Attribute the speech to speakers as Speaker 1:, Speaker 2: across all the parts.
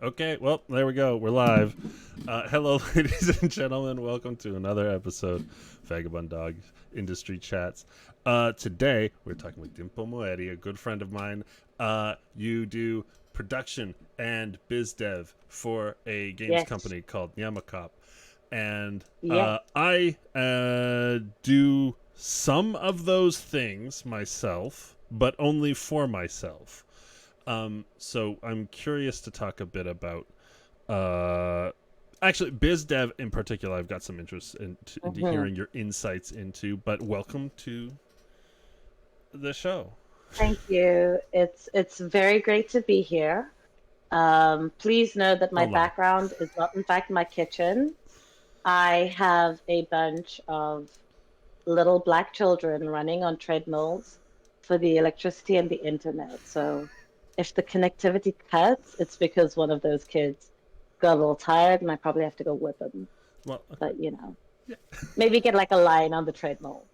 Speaker 1: Okay, well, there we go. We're live. Hello, ladies and gentlemen. Welcome to another episode of Vagabond Dog Industry Chats. Today, we're talking with Limpho Moeti, a good friend of mine. You do production and bizdev for a games
Speaker 2: Yes.
Speaker 1: company called Nyamakop. And
Speaker 2: Yeah.
Speaker 1: I do some of those things myself, but only for myself. So I'm curious to talk a bit about actually biz dev in particular. I've got some interest into
Speaker 2: hmm
Speaker 1: hearing your insights into. But welcome to the show.
Speaker 2: Thank you. It's very great to be here. Please know that my
Speaker 1: Oh my,
Speaker 2: background is not, in fact, my kitchen. I have a bunch of little black children running on treadmills for the electricity and the internet. So if the connectivity cuts, it's because one of those kids got a little tired and I probably have to go whip them.
Speaker 1: well, okay.
Speaker 2: But, maybe get like a line on the treadmill.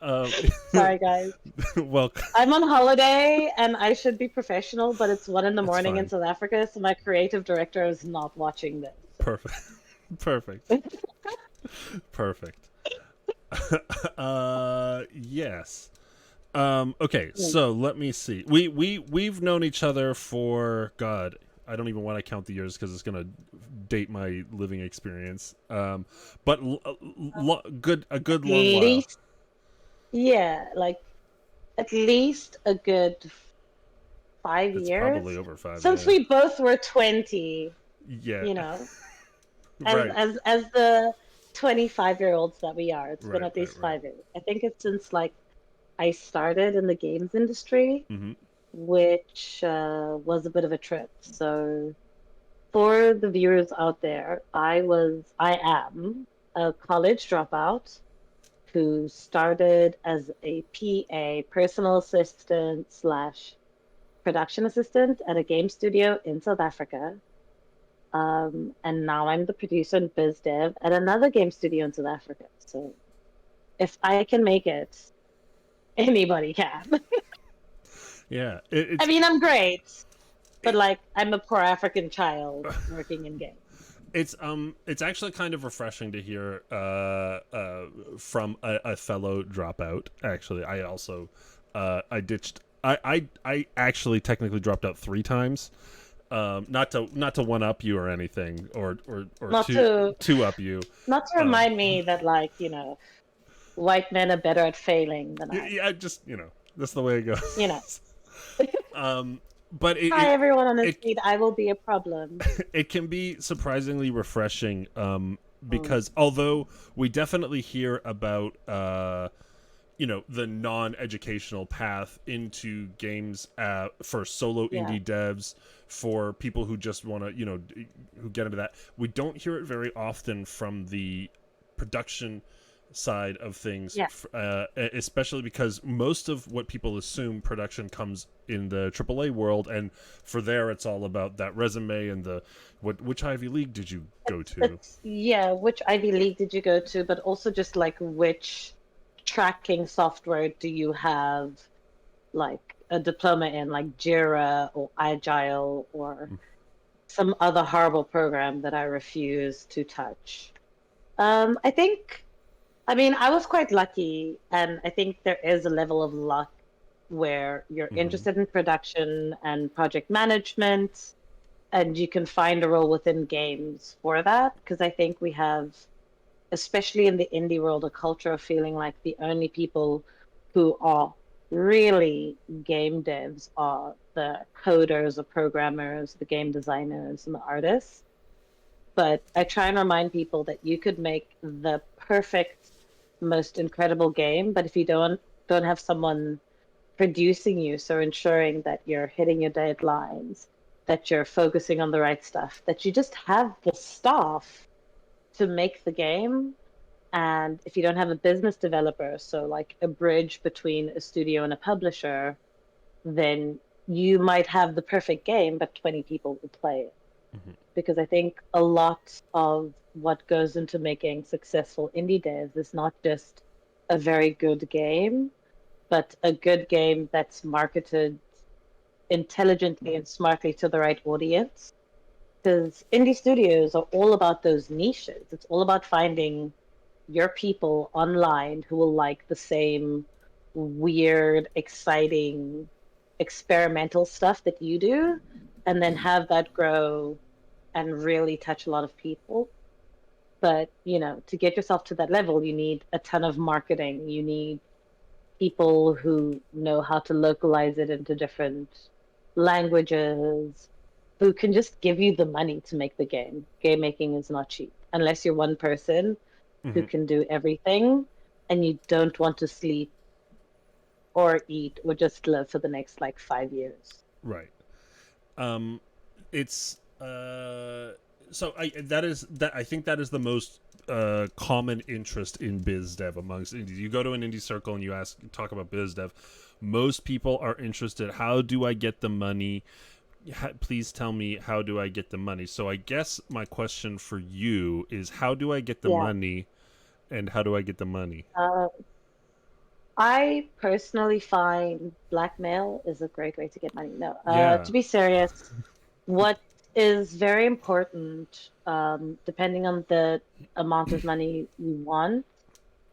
Speaker 1: Um,
Speaker 2: Sorry, guys.
Speaker 1: welcome.
Speaker 2: I'm on holiday and I should be professional, but it's 1 in the
Speaker 1: It's
Speaker 2: morning in
Speaker 1: fine.
Speaker 2: South Africa, so my creative director is not watching
Speaker 1: Perfect. Perfect.
Speaker 2: this.
Speaker 1: Perfect. Yes. Okay,
Speaker 2: Hmm.
Speaker 1: so let me see. We've known each other for God. I don't even want to count the years because it's gonna date my living experience. But good a
Speaker 2: At
Speaker 1: good long while.
Speaker 2: least, yeah, like at least a good five
Speaker 1: It's probably
Speaker 2: years
Speaker 1: over five.
Speaker 2: since
Speaker 1: Yeah.
Speaker 2: we both were 20,
Speaker 1: Yeah.
Speaker 2: you know, as
Speaker 1: Right.
Speaker 2: as as the 25-year-olds that we are. It's been
Speaker 1: Right.
Speaker 2: at
Speaker 1: Right.
Speaker 2: least
Speaker 1: Right.
Speaker 2: 5 years. I think it's since like I started in the games industry,
Speaker 1: Mm-hmm.
Speaker 2: which was a bit of a trip. So for the viewers out there, I am a college dropout who started as a PA, personal assistant slash production assistant at a game studio in South Africa. And now I'm the producer and biz dev at another game studio in South Africa. So if I can make it, anybody can.
Speaker 1: Yeah.
Speaker 2: I
Speaker 1: It's
Speaker 2: mean, I'm great, but
Speaker 1: it,
Speaker 2: like I'm a poor African child working in games.
Speaker 1: it's actually kind of refreshing to hear from a fellow dropout. Actually, I also I ditched. I actually technically dropped out 3 times. Not to one up you or anything, or
Speaker 2: Not to
Speaker 1: two up you.
Speaker 2: not to
Speaker 1: Um,
Speaker 2: remind me that like, white men are better at failing than I am.
Speaker 1: yeah, just that's the way it
Speaker 2: You know.
Speaker 1: goes. um, but
Speaker 2: Hi everyone on the
Speaker 1: it
Speaker 2: street, I will be a problem.
Speaker 1: it can be surprisingly refreshing
Speaker 2: Mm,
Speaker 1: because although we definitely hear about the non-educational path into games for solo
Speaker 2: yeah.
Speaker 1: indie devs, for people who just want to who get into that, we don't hear it very often from the production side of things,
Speaker 2: Yeah.
Speaker 1: especially because most of what people assume production comes in the AAA world, and for there it's all about that resume and the which Ivy League did you go to?
Speaker 2: It's yeah, which Ivy League did you go to, but also just like which tracking software do you have like a diploma in, like Jira or Agile or some other horrible program that I refuse to touch. I think, I mean, I was quite lucky, and I think there is a level of luck where you're
Speaker 1: Mm-hmm.
Speaker 2: interested in production and project management, and you can find a role within games for that. Because I think we have, especially in the indie world, a culture of feeling like the only people who are really game devs are the coders, the programmers, the game designers, and the artists. But I try and remind people that you could make the perfect, most incredible game, but if you don't have someone producing you, so ensuring that you're hitting your deadlines, that you're focusing on the right stuff, that you just have the staff to make the game. And if you don't have a business developer, so like a bridge between a studio and a publisher, then you might have the perfect game, but 20 people will play it.
Speaker 1: Mm-hmm.
Speaker 2: Because I think a lot of what goes into making successful indie devs is not just a very good game, but a good game that's marketed intelligently and smartly to the right audience. Because indie studios are all about those niches. It's all about finding your people online who will like the same weird, exciting, experimental stuff that you do, and then have that grow and really touch a lot of people. But, to get yourself to that level, you need a ton of marketing. You need people who know how to localize it into different languages, who can just give you the money to make the game. Game making is not cheap unless you're one person who
Speaker 1: Hmm.
Speaker 2: can do everything and you don't want to sleep or eat or just live for the next like 5 years.
Speaker 1: Right. Um, it's so I think that is the most common interest in biz dev amongst indies. You go to an indie circle and you talk about biz dev. Most people are interested. How do I get the money? Please tell me, how do I get the money? So I guess my question for you is, how do I get the
Speaker 2: Yeah.
Speaker 1: money, and how do I get the money?
Speaker 2: Uh, I personally find blackmail is a great way to get money. No,
Speaker 1: Yeah.
Speaker 2: to be serious, what is very important, depending on the amount of money you want,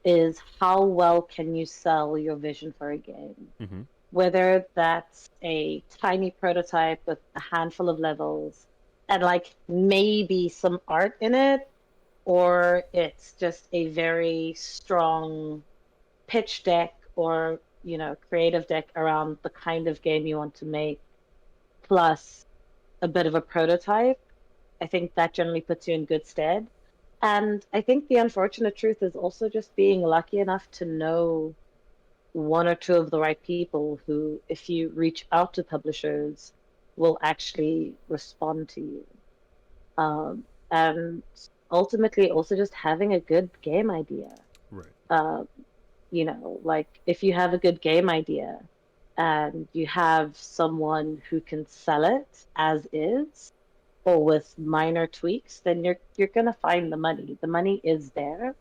Speaker 2: is how well can you sell your vision for a game?
Speaker 1: Hmm.
Speaker 2: Whether that's a tiny prototype with a handful of levels and like maybe some art in it, or it's just a very strong pitch deck or creative deck around the kind of game you want to make, plus a bit of a prototype. I think that generally puts you in good stead. And I think the unfortunate truth is also just being lucky enough to know one or two of the right people who, if you reach out to publishers, will actually respond to you. And ultimately, also just having a good game idea.
Speaker 1: Right.
Speaker 2: Um, like if you have a good game idea and you have someone who can sell it as is or with minor tweaks, then you're gonna find the money. The money is there,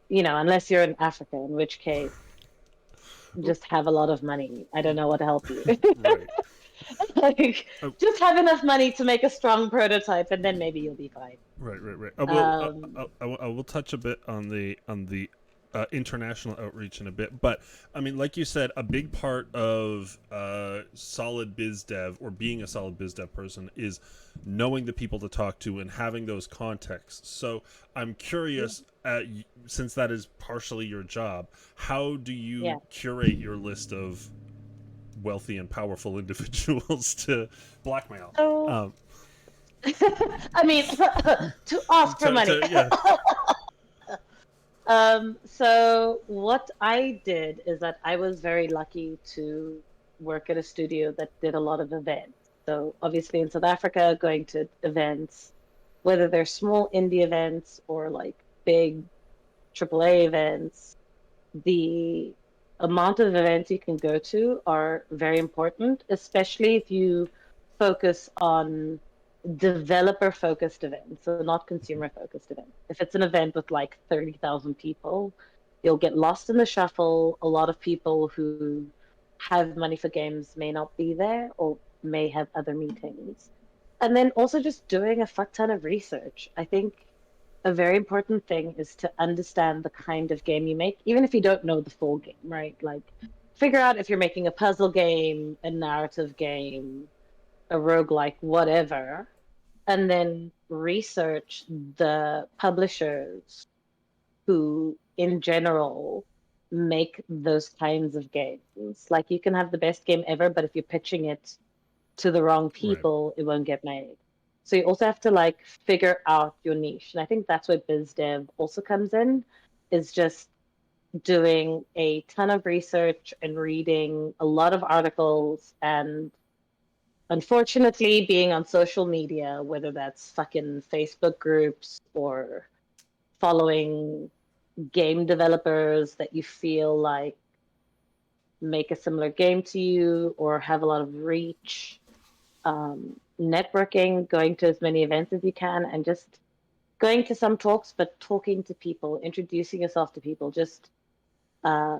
Speaker 2: unless you're in Africa, in which case just have a lot of money. I don't know what to help you.
Speaker 1: Right.
Speaker 2: Like,
Speaker 1: Oh,
Speaker 2: just have enough money to make a strong prototype, and then maybe you'll be fine.
Speaker 1: right. Right. Right.
Speaker 2: Um,
Speaker 1: I will touch a bit on the international outreach in a bit, but I mean, like you said, a big part of solid biz dev, or being a solid biz dev person, is knowing the people to talk to and having those contexts. So I'm
Speaker 2: yeah,
Speaker 1: curious, since that is partially your job, how do you
Speaker 2: yeah.
Speaker 1: curate your list of wealthy and powerful individuals to blackmail?
Speaker 2: So,
Speaker 1: Um,
Speaker 2: I mean, to ask for money.
Speaker 1: yeah.
Speaker 2: So what I did is that I was very lucky to work at a studio that did a lot of events. So obviously in South Africa, going to events, whether they're small indie events or like big AAA events, the amount of events you can go to are very important, especially if you focus on developer focused events, so not consumer focused events. If it's an event with like 30,000 people, you'll get lost in the shuffle. A lot of people who have money for games may not be there or may have other meetings. And then also just doing a fuck ton of research. I think a very important thing is to understand the kind of game you make, even if you don't know the full game, right? Like, figure out if you're making a puzzle game, a narrative game, a roguelike, whatever, and then research the publishers who, in general, make those kinds of games. Like, you can have the best game ever, but if you're pitching it to the wrong
Speaker 1: Right.
Speaker 2: people, it won't get made. So you also have to like figure out your niche. And I think that's where biz dev also comes in, is just doing a ton of research and reading a lot of articles and unfortunately being on social media, whether that's fucking Facebook groups or following game developers that you feel like make a similar game to you or have a lot of reach, networking, going to as many events as you can, and just going to some talks, but talking to people, introducing yourself to people, just uh,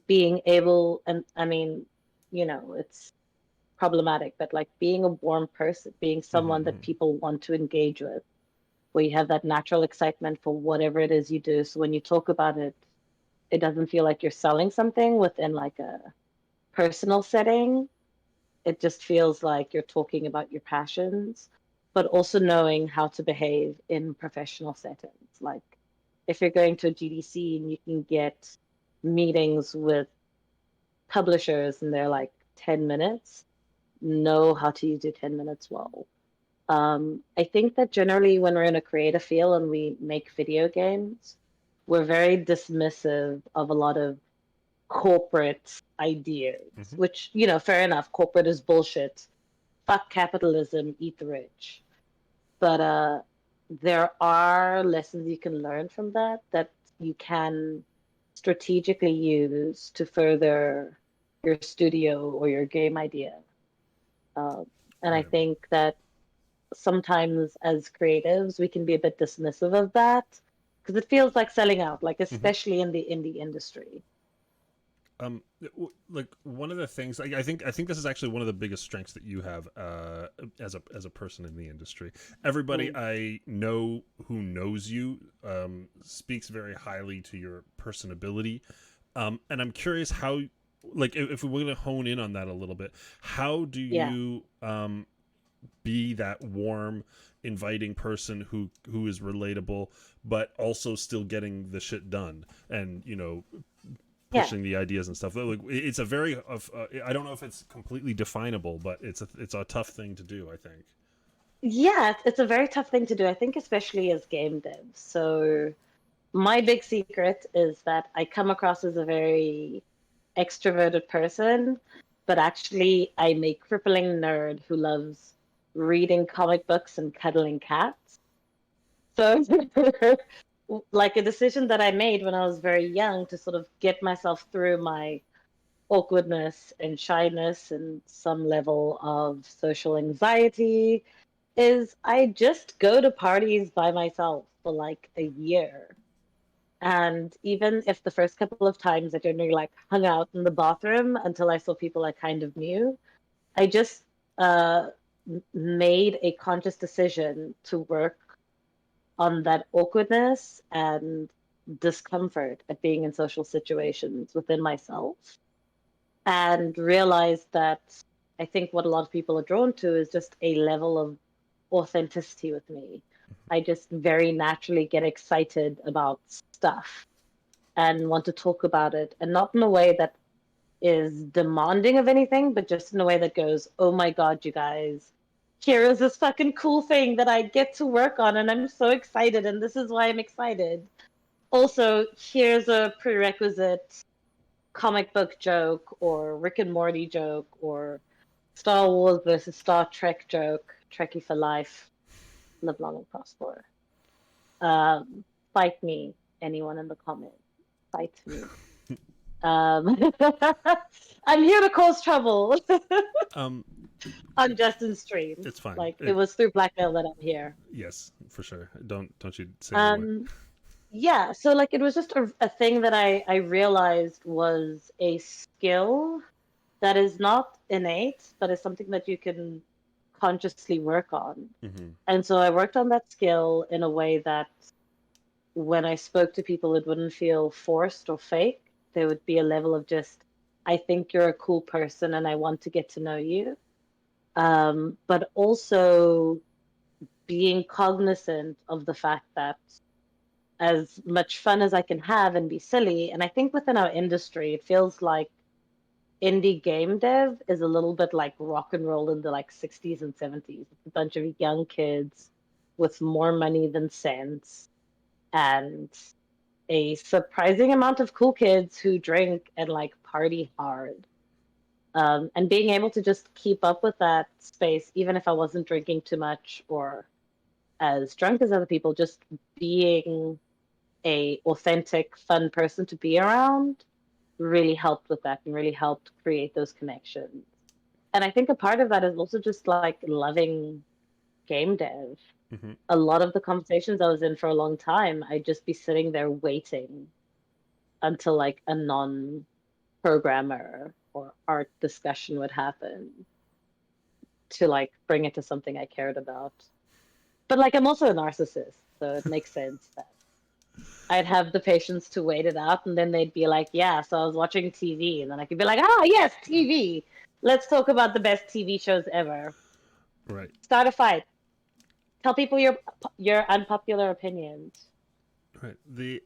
Speaker 2: being able. And I mean, it's problematic, but like being a warm person, being someone that
Speaker 1: Mm-hmm.
Speaker 2: people want to engage with, where you have that natural excitement for whatever it is you do. So when you talk about it, it doesn't feel like you're selling something within like a personal setting. It just feels like you're talking about your passions, but also knowing how to behave in professional settings. Like if you're going to a GDC and you can get meetings with publishers and they're like 10 minutes, know how to use your 10 minutes well. I think that generally when we're in a creative field and we make video games, we're very dismissive of a lot of corporate ideas,
Speaker 1: Mm-hmm.
Speaker 2: which, fair enough, corporate is bullshit. Fuck capitalism, eat the rich. But there are lessons you can learn from that you can strategically use to further your studio or your game idea. Um, and I
Speaker 1: Right.
Speaker 2: think that sometimes as creatives, we can be a bit dismissive of that because it feels like selling out, like
Speaker 1: Mm-hmm.
Speaker 2: especially in the indie industry.
Speaker 1: Like one of the things I think this is actually one of the biggest strengths that you have as a person in the industry. Everybody
Speaker 2: Mm.
Speaker 1: I know who knows you speaks very highly to your personability, and I'm curious how, like, if we're going to hone in on that a little bit, how do
Speaker 2: Yeah,
Speaker 1: you be that warm, inviting person who is relatable, but also still getting the shit done, and
Speaker 2: yeah.
Speaker 1: pushing the ideas and stuff. Like, it's a very I don't know if it's completely definable, but it's a tough thing to do, I think.
Speaker 2: Yeah, it's a very tough thing to do, I think, especially as game devs. So my big secret is that I come across as a very extroverted person, but actually I'm a crippling nerd who loves reading comic books and cuddling cats. So, like a decision that I made when I was very young to sort of get myself through my awkwardness and shyness and some level of social anxiety is I just go to parties by myself for like a year. And even if the first couple of times I generally like hung out in the bathroom until I saw people I kind of knew, I just uh, made a conscious decision to work on that awkwardness and discomfort at being in social situations within myself and realized that I think what a lot of people are drawn to is just a level of authenticity with me. I just very naturally get excited about stuff and want to talk about it, and not in a way that is demanding of anything, but just in a way that goes, oh my God, you guys, here is this fucking cool thing that I get to work on, and I'm so excited, and this is why I'm excited. Also, here's a prerequisite comic book joke, or Rick and Morty joke, or Star Wars versus Star Trek joke, Trekkie for life, live long and prosper. Um, Fight me, anyone in the comments. Fight me. Um, I'm here to cause trouble
Speaker 1: Um,
Speaker 2: on Justin's stream.
Speaker 1: it's fine.
Speaker 2: Like it was through blackmail that I'm here.
Speaker 1: Yes, for sure. Don't you say anymore.
Speaker 2: Um, yeah, so like it was just a thing that I realized was a skill that is not innate, but is something that you can consciously work on.
Speaker 1: Mm-hmm.
Speaker 2: And so I worked on that skill in a way that when I spoke to people, it wouldn't feel forced or fake. There would be a level of just, I think you're a cool person and I want to get to know you. But also being cognizant of the fact that as much fun as I can have and be silly, and I think within our industry, it feels like indie game dev is a little bit like rock and roll in the like 60s and 70s. It's a bunch of young kids with more money than sense and a surprising amount of cool kids who drink and like party hard. And being able to just keep up with that space, even if I wasn't drinking too much or as drunk as other people, just being a authentic, fun person to be around really helped with that and really helped create those connections. And I think a part of that is also just like loving game dev.
Speaker 1: Mm-hmm.
Speaker 2: A lot of the conversations I was in for a long time, I'd just be sitting there waiting until like a non programmer or art discussion would happen. to like bring it to something I cared about. But like I'm also a narcissist, so it makes sense that I'd have the patience to wait it out, and then they'd be like, "Yeah, so I was watching TV," and then I could be like, "Ah, yes, TV. Let's talk about the best TV shows ever.
Speaker 1: Right.
Speaker 2: Start a fight. Tell people your unpopular opinions."
Speaker 1: Right. The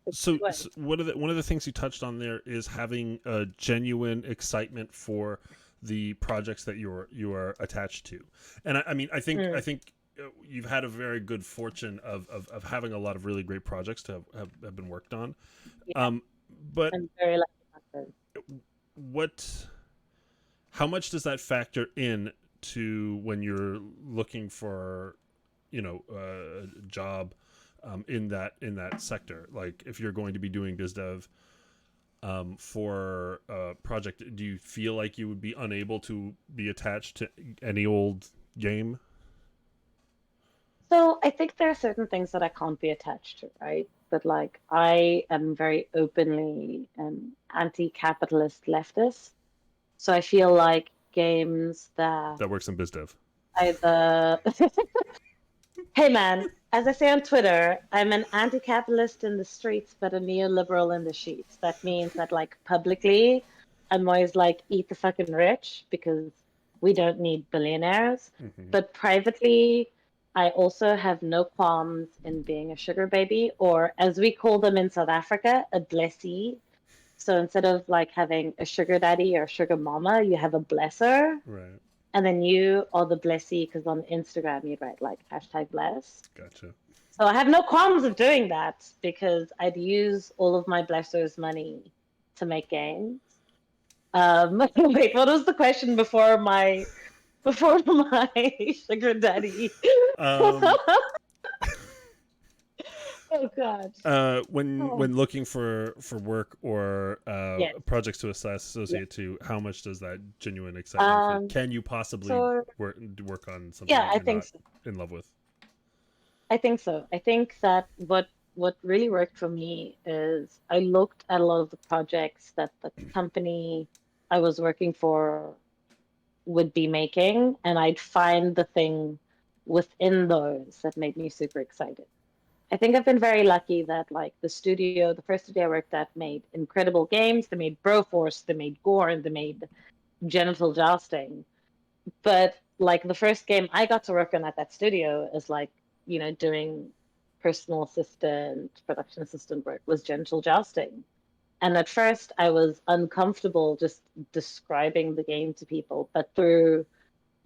Speaker 2: It's
Speaker 1: so,
Speaker 2: good way.
Speaker 1: so one of the things you touched on there is having a genuine excitement for the projects that you are attached to, and I mean I
Speaker 2: Mm,
Speaker 1: think you've had a very good fortune of having a lot of really great projects to have been worked on.
Speaker 2: yeah,
Speaker 1: Um, but
Speaker 2: I'm very lucky about this.
Speaker 1: what how much does that factor in to when you're looking for a job in that sector, like if you're going to be doing biz dev for a project, do you feel like you would be unable to be attached to any old game?
Speaker 2: So I think there are certain things that I can't be attached to, right? But like I am very openly an anti-capitalist leftist. So I feel like games that
Speaker 1: That works in biz dev.
Speaker 2: either hey man, as I say on Twitter, I'm an anti-capitalist in the streets, but a neoliberal in the sheets. That means that like publicly, I'm always like eat the fucking rich because we don't need billionaires.
Speaker 1: Mm-hmm.
Speaker 2: But privately, I also have no qualms in being a sugar baby, or as we call them in South Africa, a blessee. So instead of like having a sugar daddy or a sugar mama, you have a blesser.
Speaker 1: Right.
Speaker 2: And then you are the blessee because on Instagram you write like hashtag bless.
Speaker 1: Gotcha.
Speaker 2: So I have no qualms of doing that because I'd use all of my blesser's money to make games. Wait, what was the question before my sugar daddy?
Speaker 1: Um,
Speaker 2: Oh God.
Speaker 1: when
Speaker 2: Oh,
Speaker 1: looking for work or
Speaker 2: yes.
Speaker 1: projects to
Speaker 2: Yeah.
Speaker 1: associate to, how much does that genuine excitement for? Can you possibly
Speaker 2: So
Speaker 1: work on something
Speaker 2: yeah,
Speaker 1: that
Speaker 2: I
Speaker 1: you're
Speaker 2: think
Speaker 1: not
Speaker 2: so.
Speaker 1: in love with?
Speaker 2: I think so. I think that what really worked for me is I looked at a lot of the projects that the company I was working for would be making, and I'd find the thing within those that made me super excited. I think I've been very lucky that like the first studio I worked at made incredible games. They made Broforce, they made Gore, and they made Genital Jousting. But like the first game I got to work on at that studio is like, doing personal assistant, production assistant work was Genital Jousting. And at first I was uncomfortable just describing the game to people, but through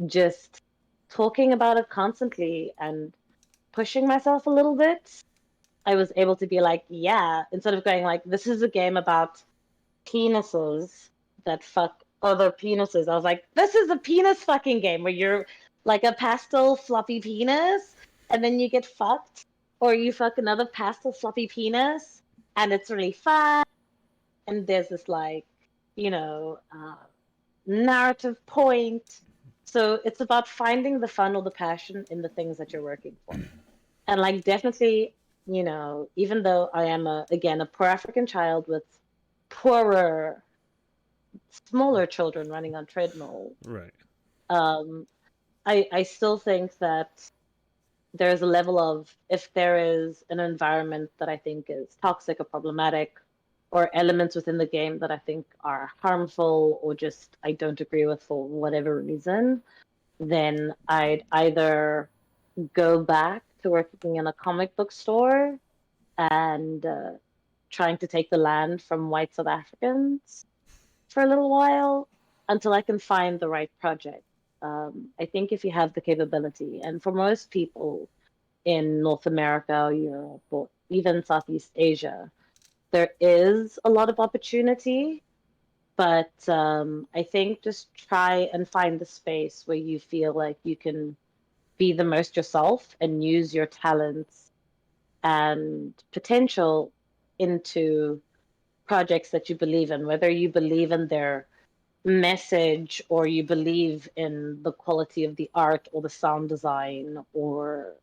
Speaker 2: just talking about it constantly and pushing myself a little bit, I was able to be like, yeah, instead of going like, this is a game about penises that fuck other penises. I was like, this is a penis fucking game where you're like a pastel fluffy penis and then you get fucked, or you fuck another pastel fluffy penis and it's really fun. And there's this like, you know, uh, narrative point. So it's about finding the fun or the passion in the things that you're working for. And like definitely, even though I am again a poor African child with poorer smaller children running on treadmill,
Speaker 1: Right.
Speaker 2: um, I still think that there's a level of if there is an environment that I think is toxic or problematic, or elements within the game that I think are harmful or just I don't agree with for whatever reason, then I'd either go back to working in a comic book store and trying to take the land from white South Africans for a little while until I can find the right project. I think if you have the capability, and for most people in North America or Europe or even Southeast Asia, there is a lot of opportunity. But I think just try and find the space where you feel like you can be the most yourself and use your talents and potential into projects that you believe in, whether you believe in their message or you believe in the quality of the art or the sound design or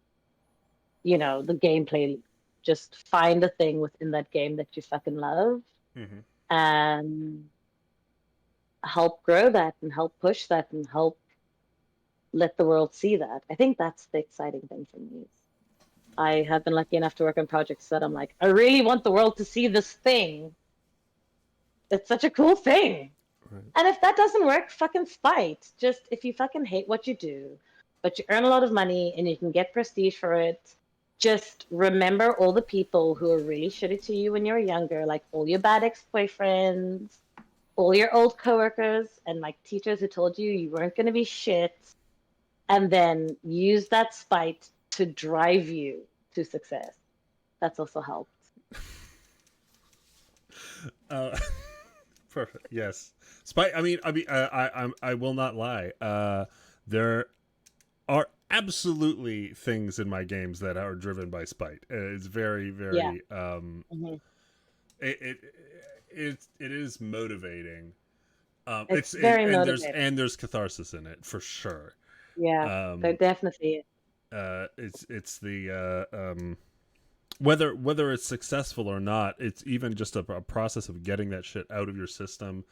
Speaker 2: the gameplay. Just find a thing within that game that you fucking love
Speaker 1: Mm-hmm.
Speaker 2: and help grow that and help push that and help let the world see that. I think that's the exciting thing for me. I have been lucky enough to work on projects that I'm like, I really want the world to see this thing. It's such a cool thing.
Speaker 1: Right.
Speaker 2: And if that doesn't work, fucking fight. Just if you fucking hate what you do, but you earn a lot of money and you can get prestige for it, just remember all the people who are really shitty to you when you were younger, like all your bad ex-boyfriends, all your old coworkers, and like teachers who told you you weren't going to be shit, and then use that spite to drive you to success. That's also helped.
Speaker 1: Uh, perfect. Yes. Spite. I will not lie. There are absolutely things in my games that are driven by spite. It's very,
Speaker 2: Yeah.
Speaker 1: very.
Speaker 2: Hmm.
Speaker 1: It is motivating.
Speaker 2: It's very motivating.
Speaker 1: There's catharsis in it for sure.
Speaker 2: Yeah, there
Speaker 1: Um,
Speaker 2: definitely is.
Speaker 1: it's the whether it's successful or not. It's even just a process of getting that shit out of your system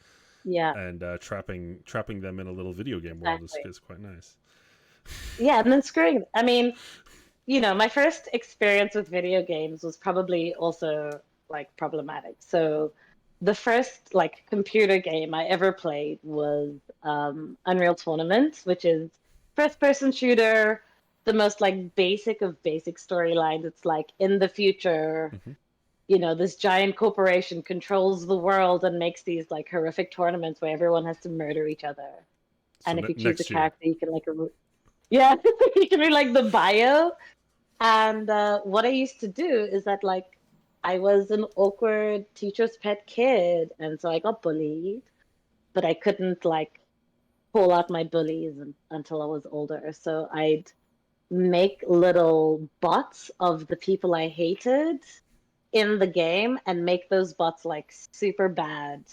Speaker 2: Yeah,
Speaker 1: and trapping them in a little video game world
Speaker 2: exactly.
Speaker 1: is quite nice.
Speaker 2: Yeah, and then screwing. I mean, my first experience with video games was probably also like problematic. So the first like computer game I ever played was Unreal Tournament, which is first person shooter, the most like basic of basic storylines. It's like in the future,
Speaker 1: Mm-hmm.
Speaker 2: this giant corporation controls the world and makes these like horrific tournaments where everyone has to murder each other.
Speaker 1: So
Speaker 2: And if you choose a
Speaker 1: next year,
Speaker 2: character, you can like, yeah, you can read like the bio. And what I used to do is that, like, I was an awkward teacher's pet kid, and so I got bullied, but I couldn't like call out my bullies until I was older. So I'd make little bots of the people I hated in the game and make those bots like super bad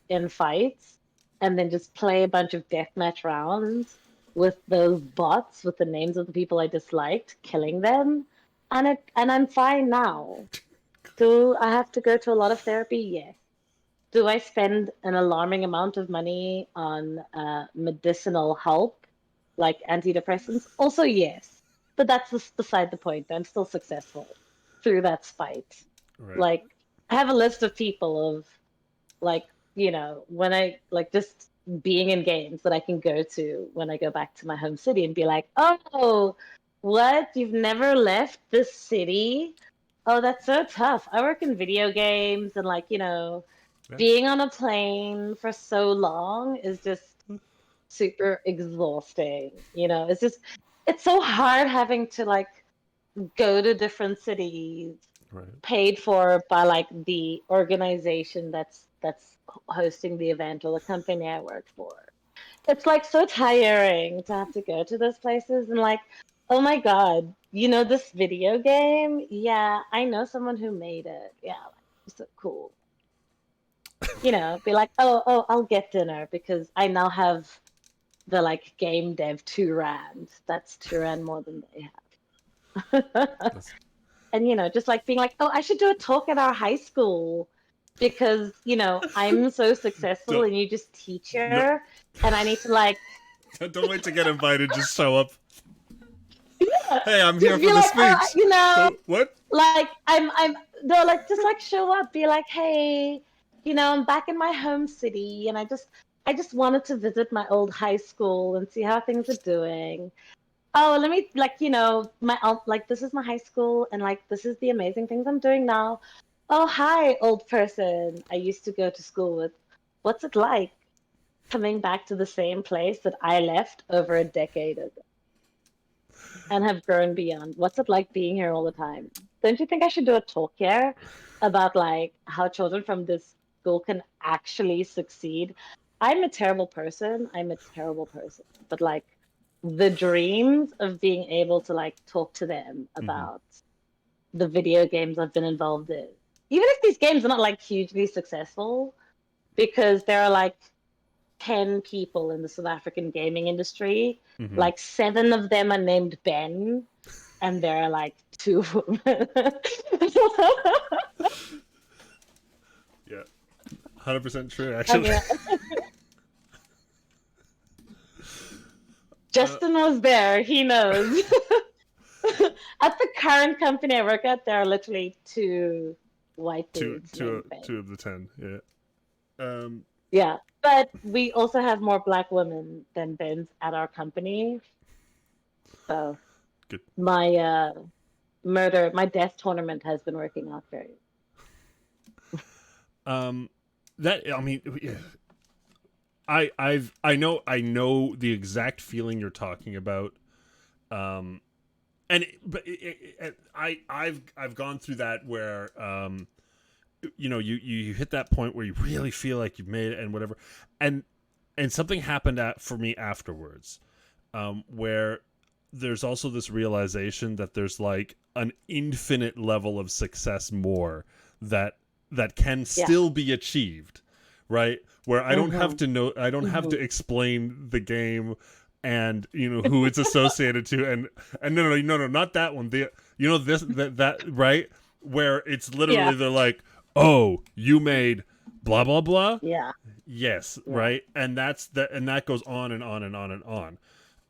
Speaker 2: in fights, and then just play a bunch of deathmatch rounds with those bots with the names of the people I disliked, killing them, and I'm fine now. Do I have to go to a lot of therapy? Yes. Do I spend an alarming amount of money on medicinal help, like antidepressants? Also, yes. But that's beside the point. I'm still successful through that spite.
Speaker 1: right?
Speaker 2: Like, I have a list of people of, like, when I, like, just being in games that I can go to when I go back to my home city and be like, oh, what? You've never left this city? Oh, that's so tough. I work in video games and, like,
Speaker 1: Yeah.
Speaker 2: being on a plane for so long is just super exhausting. It's so hard having to like go to different cities
Speaker 1: Right.
Speaker 2: paid for by like the organization that's hosting the event or the company I work for. It's like so tiring to have to go to those places and like, oh my God, this video game? Yeah, I know someone who made it. Yeah, like, so cool. Be like, oh, I'll get dinner because I now have the like game dev 2 rand. That's 2 rand more than they have.
Speaker 1: That's
Speaker 2: And just like being like, oh, I should do a talk at our high school because I'm so successful
Speaker 1: don't
Speaker 2: and you just
Speaker 1: no,
Speaker 2: teacher and I need to like
Speaker 1: don't wait to get invited. Just show up. Hey, I'm here
Speaker 2: just
Speaker 1: for
Speaker 2: be
Speaker 1: the
Speaker 2: like, oh,
Speaker 1: speech. What?
Speaker 2: like I'm no, like just like show up, be like, hey, I'm back in my home city and I just wanted to visit my old high school and see how things are doing. Oh, let me like, like this is my high school and like this is the amazing things I'm doing now. Oh, hi, old person I used to go to school with. What's it like coming back to the same place that I left over a decade ago and have grown beyond? What's it like being here all the time? Don't you think I should do a talk here about like how children from this school can actually succeed? I'm a terrible person. I'm a terrible person. But like the dreams of being able to like talk to them
Speaker 1: Mm-hmm.
Speaker 2: about the video games I've been involved in. Even if these games are not like hugely successful, because there are like 10 people in the South African gaming industry,
Speaker 1: Mm-hmm.
Speaker 2: like 7 of them are named Ben, and there are like 2 women.
Speaker 1: Yeah. 100% true.
Speaker 2: I
Speaker 1: Actually.
Speaker 2: mean, Justin was there. He knows. At the current company I work at, there are literally two white dudes named Ben.
Speaker 1: Two of the 10. Yeah.
Speaker 2: Yeah, but we also have more black women than Ben's at our company. So
Speaker 1: Good.
Speaker 2: my my death tournament has been working out very.
Speaker 1: That I mean, yeah. I know the exact feeling you're talking about. And I've gone through that where you hit that point where you really feel like you've made it and whatever, and something happened for me afterwards, where there's also this realization that there's like an infinite level of success more that can still be achieved, right? Where I don't have to know, I don't have to explain the game and who it's associated to, and no, not that one. This that right, where it's literally they're like, oh, you made blah blah blah.
Speaker 2: Yeah.
Speaker 1: Yes, right, and that goes on and on and on and on.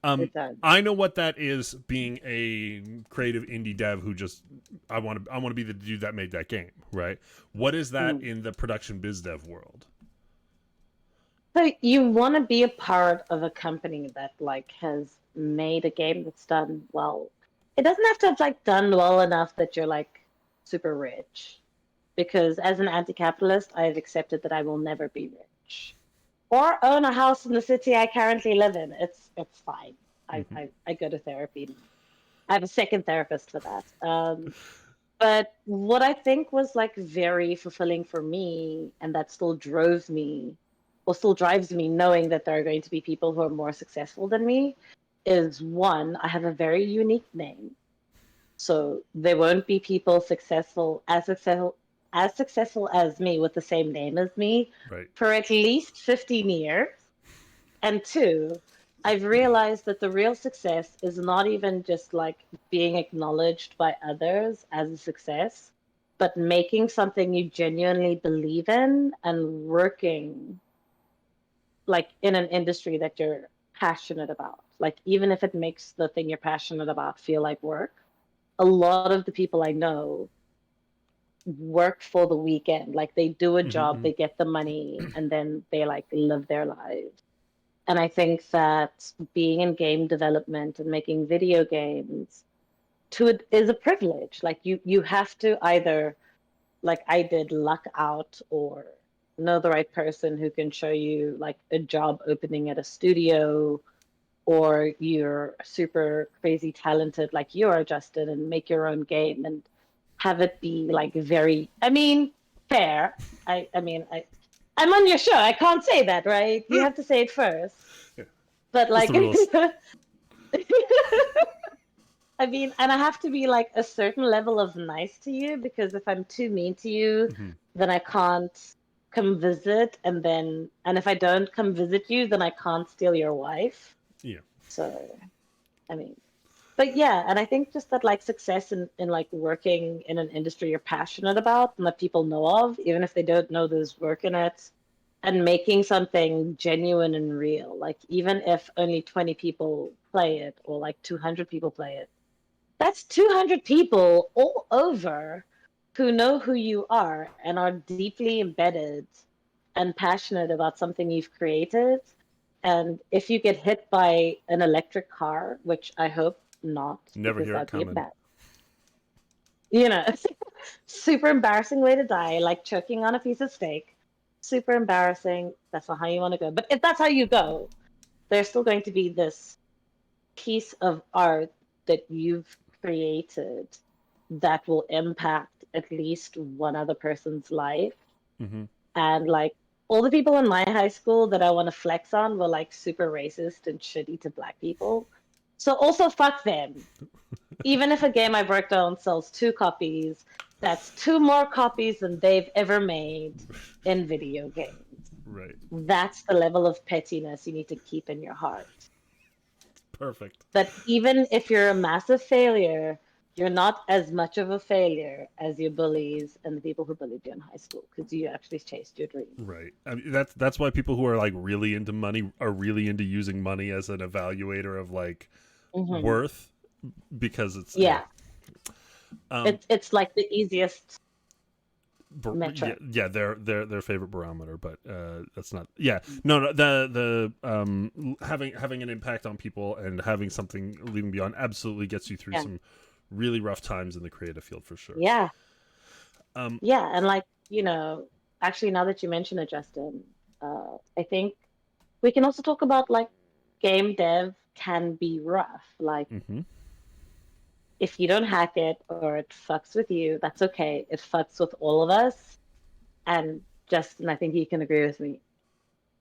Speaker 2: It does.
Speaker 1: I know what that is, being a creative indie dev who just I want to be the dude that made that game, right? What is that in the production biz dev world?
Speaker 2: So you want to be a part of a company that like has made a game that's done well. It doesn't have to have like done well enough that you're like super rich, because as an anti-capitalist, I've accepted that I will never be rich or own a house in the city I currently live in. It's fine. I go to therapy. I have a second therapist for that. But what I think was like very fulfilling for me, and that still drove me, or still drives me, knowing that there are going to be people who are more successful than me, is one, I have a very unique name. So there won't be people successful as me with the same name as me for at least 15 years. And two, I've realized that the real success is not even just like being acknowledged by others as a success, but making something you genuinely believe in and working like in an industry that you're passionate about. Like even if it makes the thing you're passionate about feel like work, a lot of the people I know work for the weekend. Like they do a job, they get the money, and then they like live their lives. And I think that being in game development and making video games is a privilege. Like you have to either, like I did, luck out or know the right person who can show you like a job opening at a studio, or you're super crazy talented like you are, Justin, and make your own game and have it be like very, I mean, fair. I'm on your show. I can't say that, right? You have to say it first.
Speaker 1: Yeah.
Speaker 2: But like, I mean, and I have to be like a certain level of nice to you, because if I'm too mean to you, then I can't come visit. And if I don't come visit you, then I can't steal your wife.
Speaker 1: Yeah.
Speaker 2: So, I mean, but yeah, and I think just that like success in like working in an industry you're passionate about and that people know of, even if they don't know there's work in it, and making something genuine and real. Like even if only 20 people play it or like 200 people play it, that's 200 people all over who know who you are and are deeply embedded and passionate about something you've created. And if you get hit by an electric car, which I hope not,
Speaker 1: never hear it coming.
Speaker 2: Super embarrassing way to die, like choking on a piece of steak. Super embarrassing. That's not how you want to go. But if that's how you go, there's still going to be this piece of art that you've created that will impact at least one other person's life. And like all the people in my high school that I want to flex on were like super racist and shitty to black people. So also fuck them. Even if a game I worked on sells 2 copies, that's 2 more copies than they've ever made in video games.
Speaker 1: Right.
Speaker 2: That's the level of pettiness you need to keep in your heart.
Speaker 1: Perfect.
Speaker 2: That even if you're a massive failure, you're not as much of a failure as your bullies and the people who bullied you in high school because you actually chased your dream.
Speaker 1: Right. I mean, that's why people who are like really into money are really into using money as an evaluator of like
Speaker 2: Hmm.
Speaker 1: worth, because it's
Speaker 2: Yeah,
Speaker 1: um
Speaker 2: it's like the easiest
Speaker 1: yeah,
Speaker 2: metric.
Speaker 1: yeah, their favorite barometer, but that's not. Yeah, no, no, the having an impact on people and having something leaving beyond absolutely gets you through
Speaker 2: Yeah,
Speaker 1: some really rough times in the creative field for sure.
Speaker 2: yeah,
Speaker 1: Um,
Speaker 2: yeah. And like, actually, now that you mention it, Justin, I think we can also talk about like game dev can be rough. Like,
Speaker 1: mhm.
Speaker 2: if you don't hack it or it fucks with you, that's okay. It fucks with all of us. And Justin, I think you can agree with me.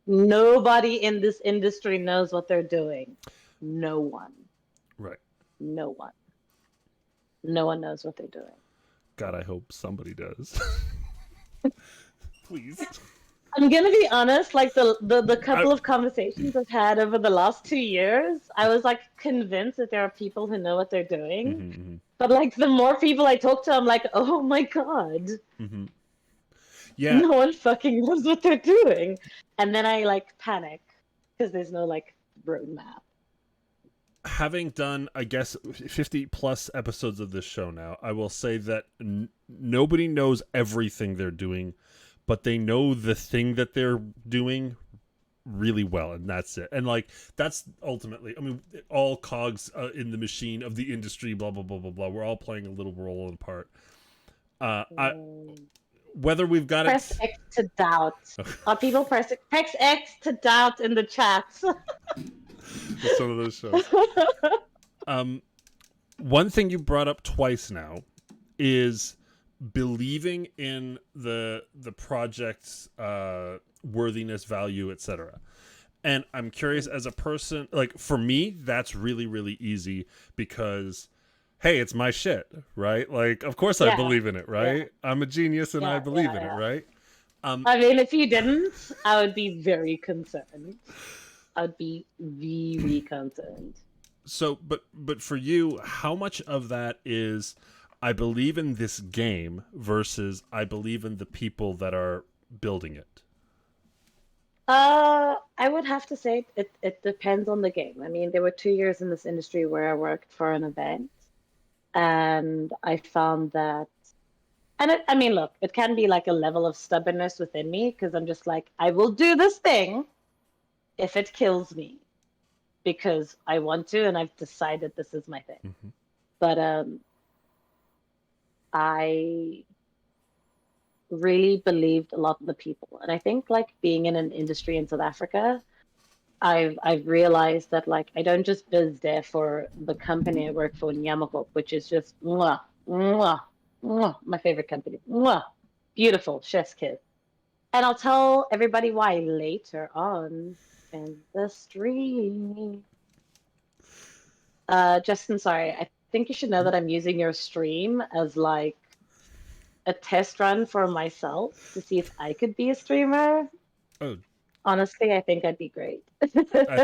Speaker 2: Nobody in this industry knows what they're doing. No one.
Speaker 1: Right.
Speaker 2: No one. No one knows what they're doing.
Speaker 1: God, I hope somebody does. Please.
Speaker 2: I'm gonna be honest, like the
Speaker 1: I,
Speaker 2: couple of conversations I've had over the last 2 years, I was like convinced that there are people who know what they're doing.
Speaker 1: mhm,
Speaker 2: But like the more people I talk to, I'm like, oh my God,
Speaker 1: mhm, mhm. Yeah,
Speaker 2: no one fucking knows what they're doing. And then I like panic because there's no like roadmap.
Speaker 1: having done, I guess, 50 plus episodes of this show now, I will say that nobody knows everything they're doing, but they know the thing that they're doing really well, and that's it. And like, that's ultimately, I mean, all cogs in the machine of the industry, blah blah blah blah blah, we're all playing a little role and part. I
Speaker 2: Mm.
Speaker 1: Whether we've got
Speaker 2: Press
Speaker 1: it.
Speaker 2: X to doubt. Are people press X to doubt in the chats?
Speaker 1: It's one of those shows. um One thing you brought up twice now is believing in the project's worthiness, value, etc. And I'm curious, as a person, like for me, that's really really easy because, hey, it's my shit, right? Like, of course I
Speaker 2: Yeah,
Speaker 1: believe in it,
Speaker 2: yeah,
Speaker 1: right? I'm a genius and I
Speaker 2: yeah,
Speaker 1: believe
Speaker 2: yeah,
Speaker 1: in it,
Speaker 2: yeah.
Speaker 1: right? Um,
Speaker 2: I mean, if you didn't, I would be very concerned. I'd be very concerned.
Speaker 1: so, but for you, how much of that is I believe in this game versus I believe in the people that are building it?
Speaker 2: I would have to say it depends on the game. I mean, there were 2 years in this industry where I worked for an event, and I found that, and I mean, look, it can be like a level of stubbornness within me because I'm just like, I will do this thing if it kills me because I want to, and I've decided this is my thing.
Speaker 1: Mm-hmm.
Speaker 2: But I really believed a lot of the people, and I think like being in an industry in South Africa, I've realized that like I don't just biz there for the company I work for, Nyamakop, which is just mwah, mwah, mwah, my favorite company. Mwah, beautiful, chef's kiss. And I'll tell everybody why later on in the stream. Justin, sorry, I think you should know that I'm using your stream as like a test run for myself to see if I could be a streamer.
Speaker 1: Oh,
Speaker 2: Honestly, I think I'd be great.
Speaker 1: I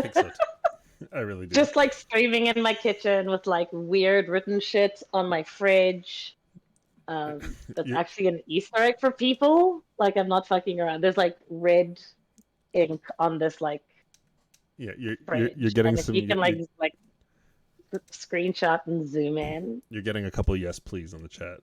Speaker 1: think so too. I really do.
Speaker 2: Just like streaming in my kitchen with like weird written shit on my fridge. That's
Speaker 1: You're,
Speaker 2: actually an Easter egg for people. Like I'm not fucking around. There's like red ink on this like
Speaker 1: yeah, you're
Speaker 2: fridge,
Speaker 1: getting
Speaker 2: and if
Speaker 1: some.
Speaker 2: you can like screenshot and zoom in.
Speaker 1: You're getting a couple yes please on the chat.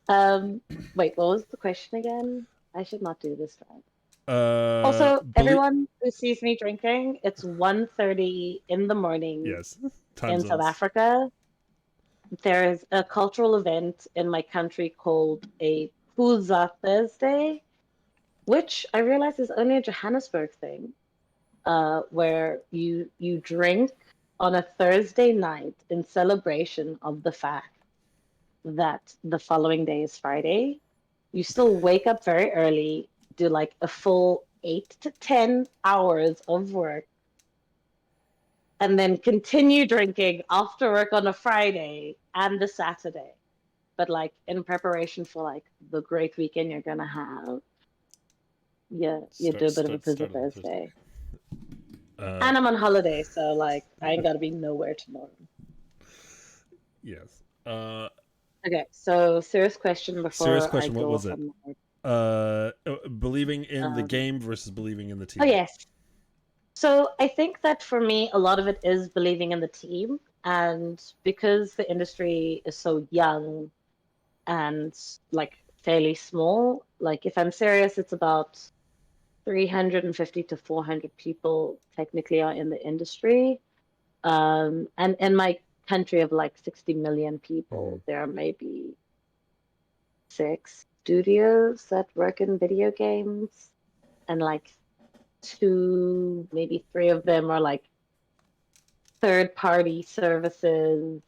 Speaker 2: Um, Wait, what was the question again? I should not do this right.
Speaker 1: Uh,
Speaker 2: Also,
Speaker 1: believe
Speaker 2: everyone who sees me drinking, it's 1:30 in the morning
Speaker 1: yes, time
Speaker 2: in South
Speaker 1: zones.
Speaker 2: Africa. There is a cultural event in my country called a Thursday, which I realize is only a Johannesburg thing, where you drink on a Thursday night in celebration of the fact that the following day is Friday. You still wake up very early, do like a full 8 to 10 hours of work, and then continue drinking after work on a Friday and a Saturday. But like in preparation for like the great weekend you're gonna have, yeah, you do a bit of a busy
Speaker 1: Start on the Thursday.
Speaker 2: Thursday.
Speaker 1: Uh,
Speaker 2: And I'm on holiday, so like I ain't gotta be nowhere tomorrow.
Speaker 1: yes.
Speaker 2: Okay, so serious question
Speaker 1: Serious
Speaker 2: before I
Speaker 1: question. What
Speaker 2: go
Speaker 1: was
Speaker 2: off
Speaker 1: it?
Speaker 2: on my
Speaker 1: Believing in the
Speaker 2: um
Speaker 1: game versus believing in the
Speaker 2: oh
Speaker 1: team.
Speaker 2: yes. So I think that for me a lot of it is believing in the team, and because the industry is so young and like fairly small, like if I'm serious, it's about 350 to 400 people technically are in the industry. And in my country of like 60 million
Speaker 1: Hmm.
Speaker 2: people, there are maybe 6 studios that work in video games, and like two, maybe three of them are like third party services,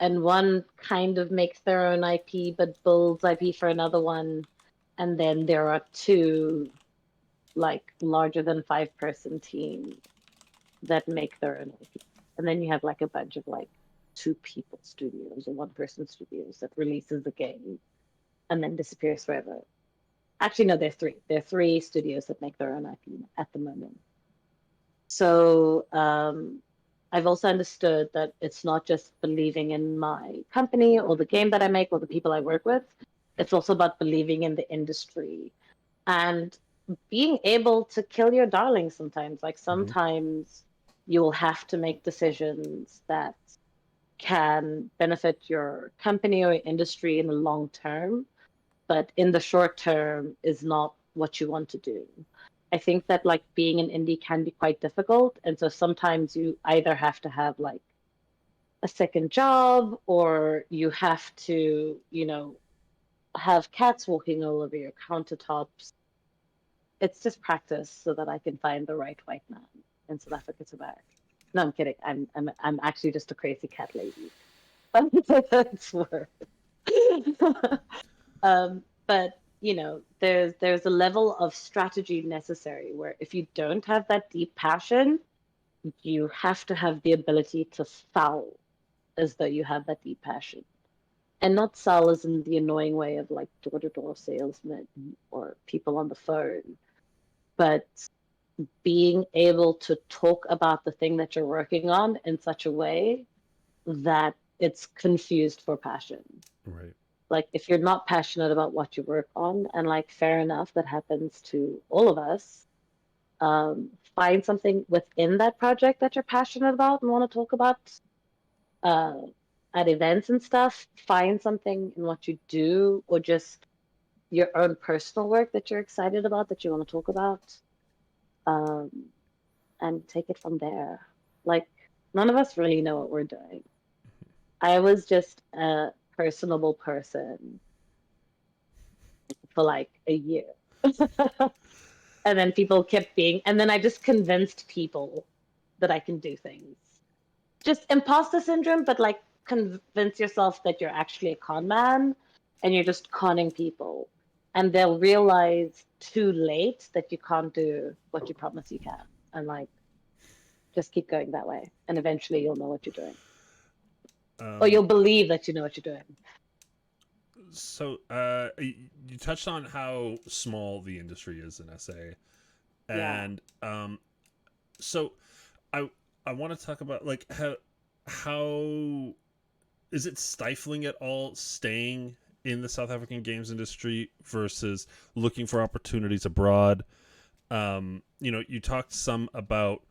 Speaker 2: and one kind of makes their own IP but builds IP for another one. And then there are two like larger than 5 person teams that make their own IP. And then you have like a bunch of like 2 people studios or 1 person studios that releases the game and then disappears forever. Actually, no, there's three. There are 3 studios that make their own IP at the moment. So I've also understood that it's not just believing in my company or the game that I make or the people I work with. It's also about believing in the industry and being able to kill your darlings sometimes. Like
Speaker 1: Hmm.
Speaker 2: sometimes you'll have to make decisions that can benefit your company or industry in the long term, but in the short term is not what you want to do. I think that like being an indie can be quite difficult. And so sometimes you either have to have like a second job or you have to, have cats walking all over your countertops. It's just practice so that I can find the right white man in South Africa to marry. No, I'm kidding. I'm actually just a crazy cat lady. That's worse. But there's a level of strategy necessary where if you don't have that deep passion, you have to have the ability to sell as though you have that deep passion. And not sell as in the annoying way of like door-to-door salesmen or people on the phone, but being able to talk about the thing that you're working on in such a way that it's confused for passion.
Speaker 1: Right.
Speaker 2: Like if you're not passionate about what you work on, and like fair enough, that happens to all of us. Find something within that project that you're passionate about and want to talk about uh, at events and stuff. Find something in what you do, or just your own personal work that you're excited about that you want to talk about, um, and take it from there. Like none of us really know what we're doing. I was just a personable person for like a year. And then people kept being, and then I just convinced people that I can do things. Just imposter syndrome, but like convince yourself that you're actually a con man and you're just conning people. And they'll realize too late that you can't do what you promise you can. And like, just keep going that way. And eventually you'll know what you're doing. Or
Speaker 1: Um,
Speaker 2: you'll believe that you know what you're doing.
Speaker 1: so you touched on how small the industry is in SA,
Speaker 2: Yeah.
Speaker 1: and so I I want to talk about like how is it stifling at all staying in the South African games industry versus looking for opportunities abroad? You talked some about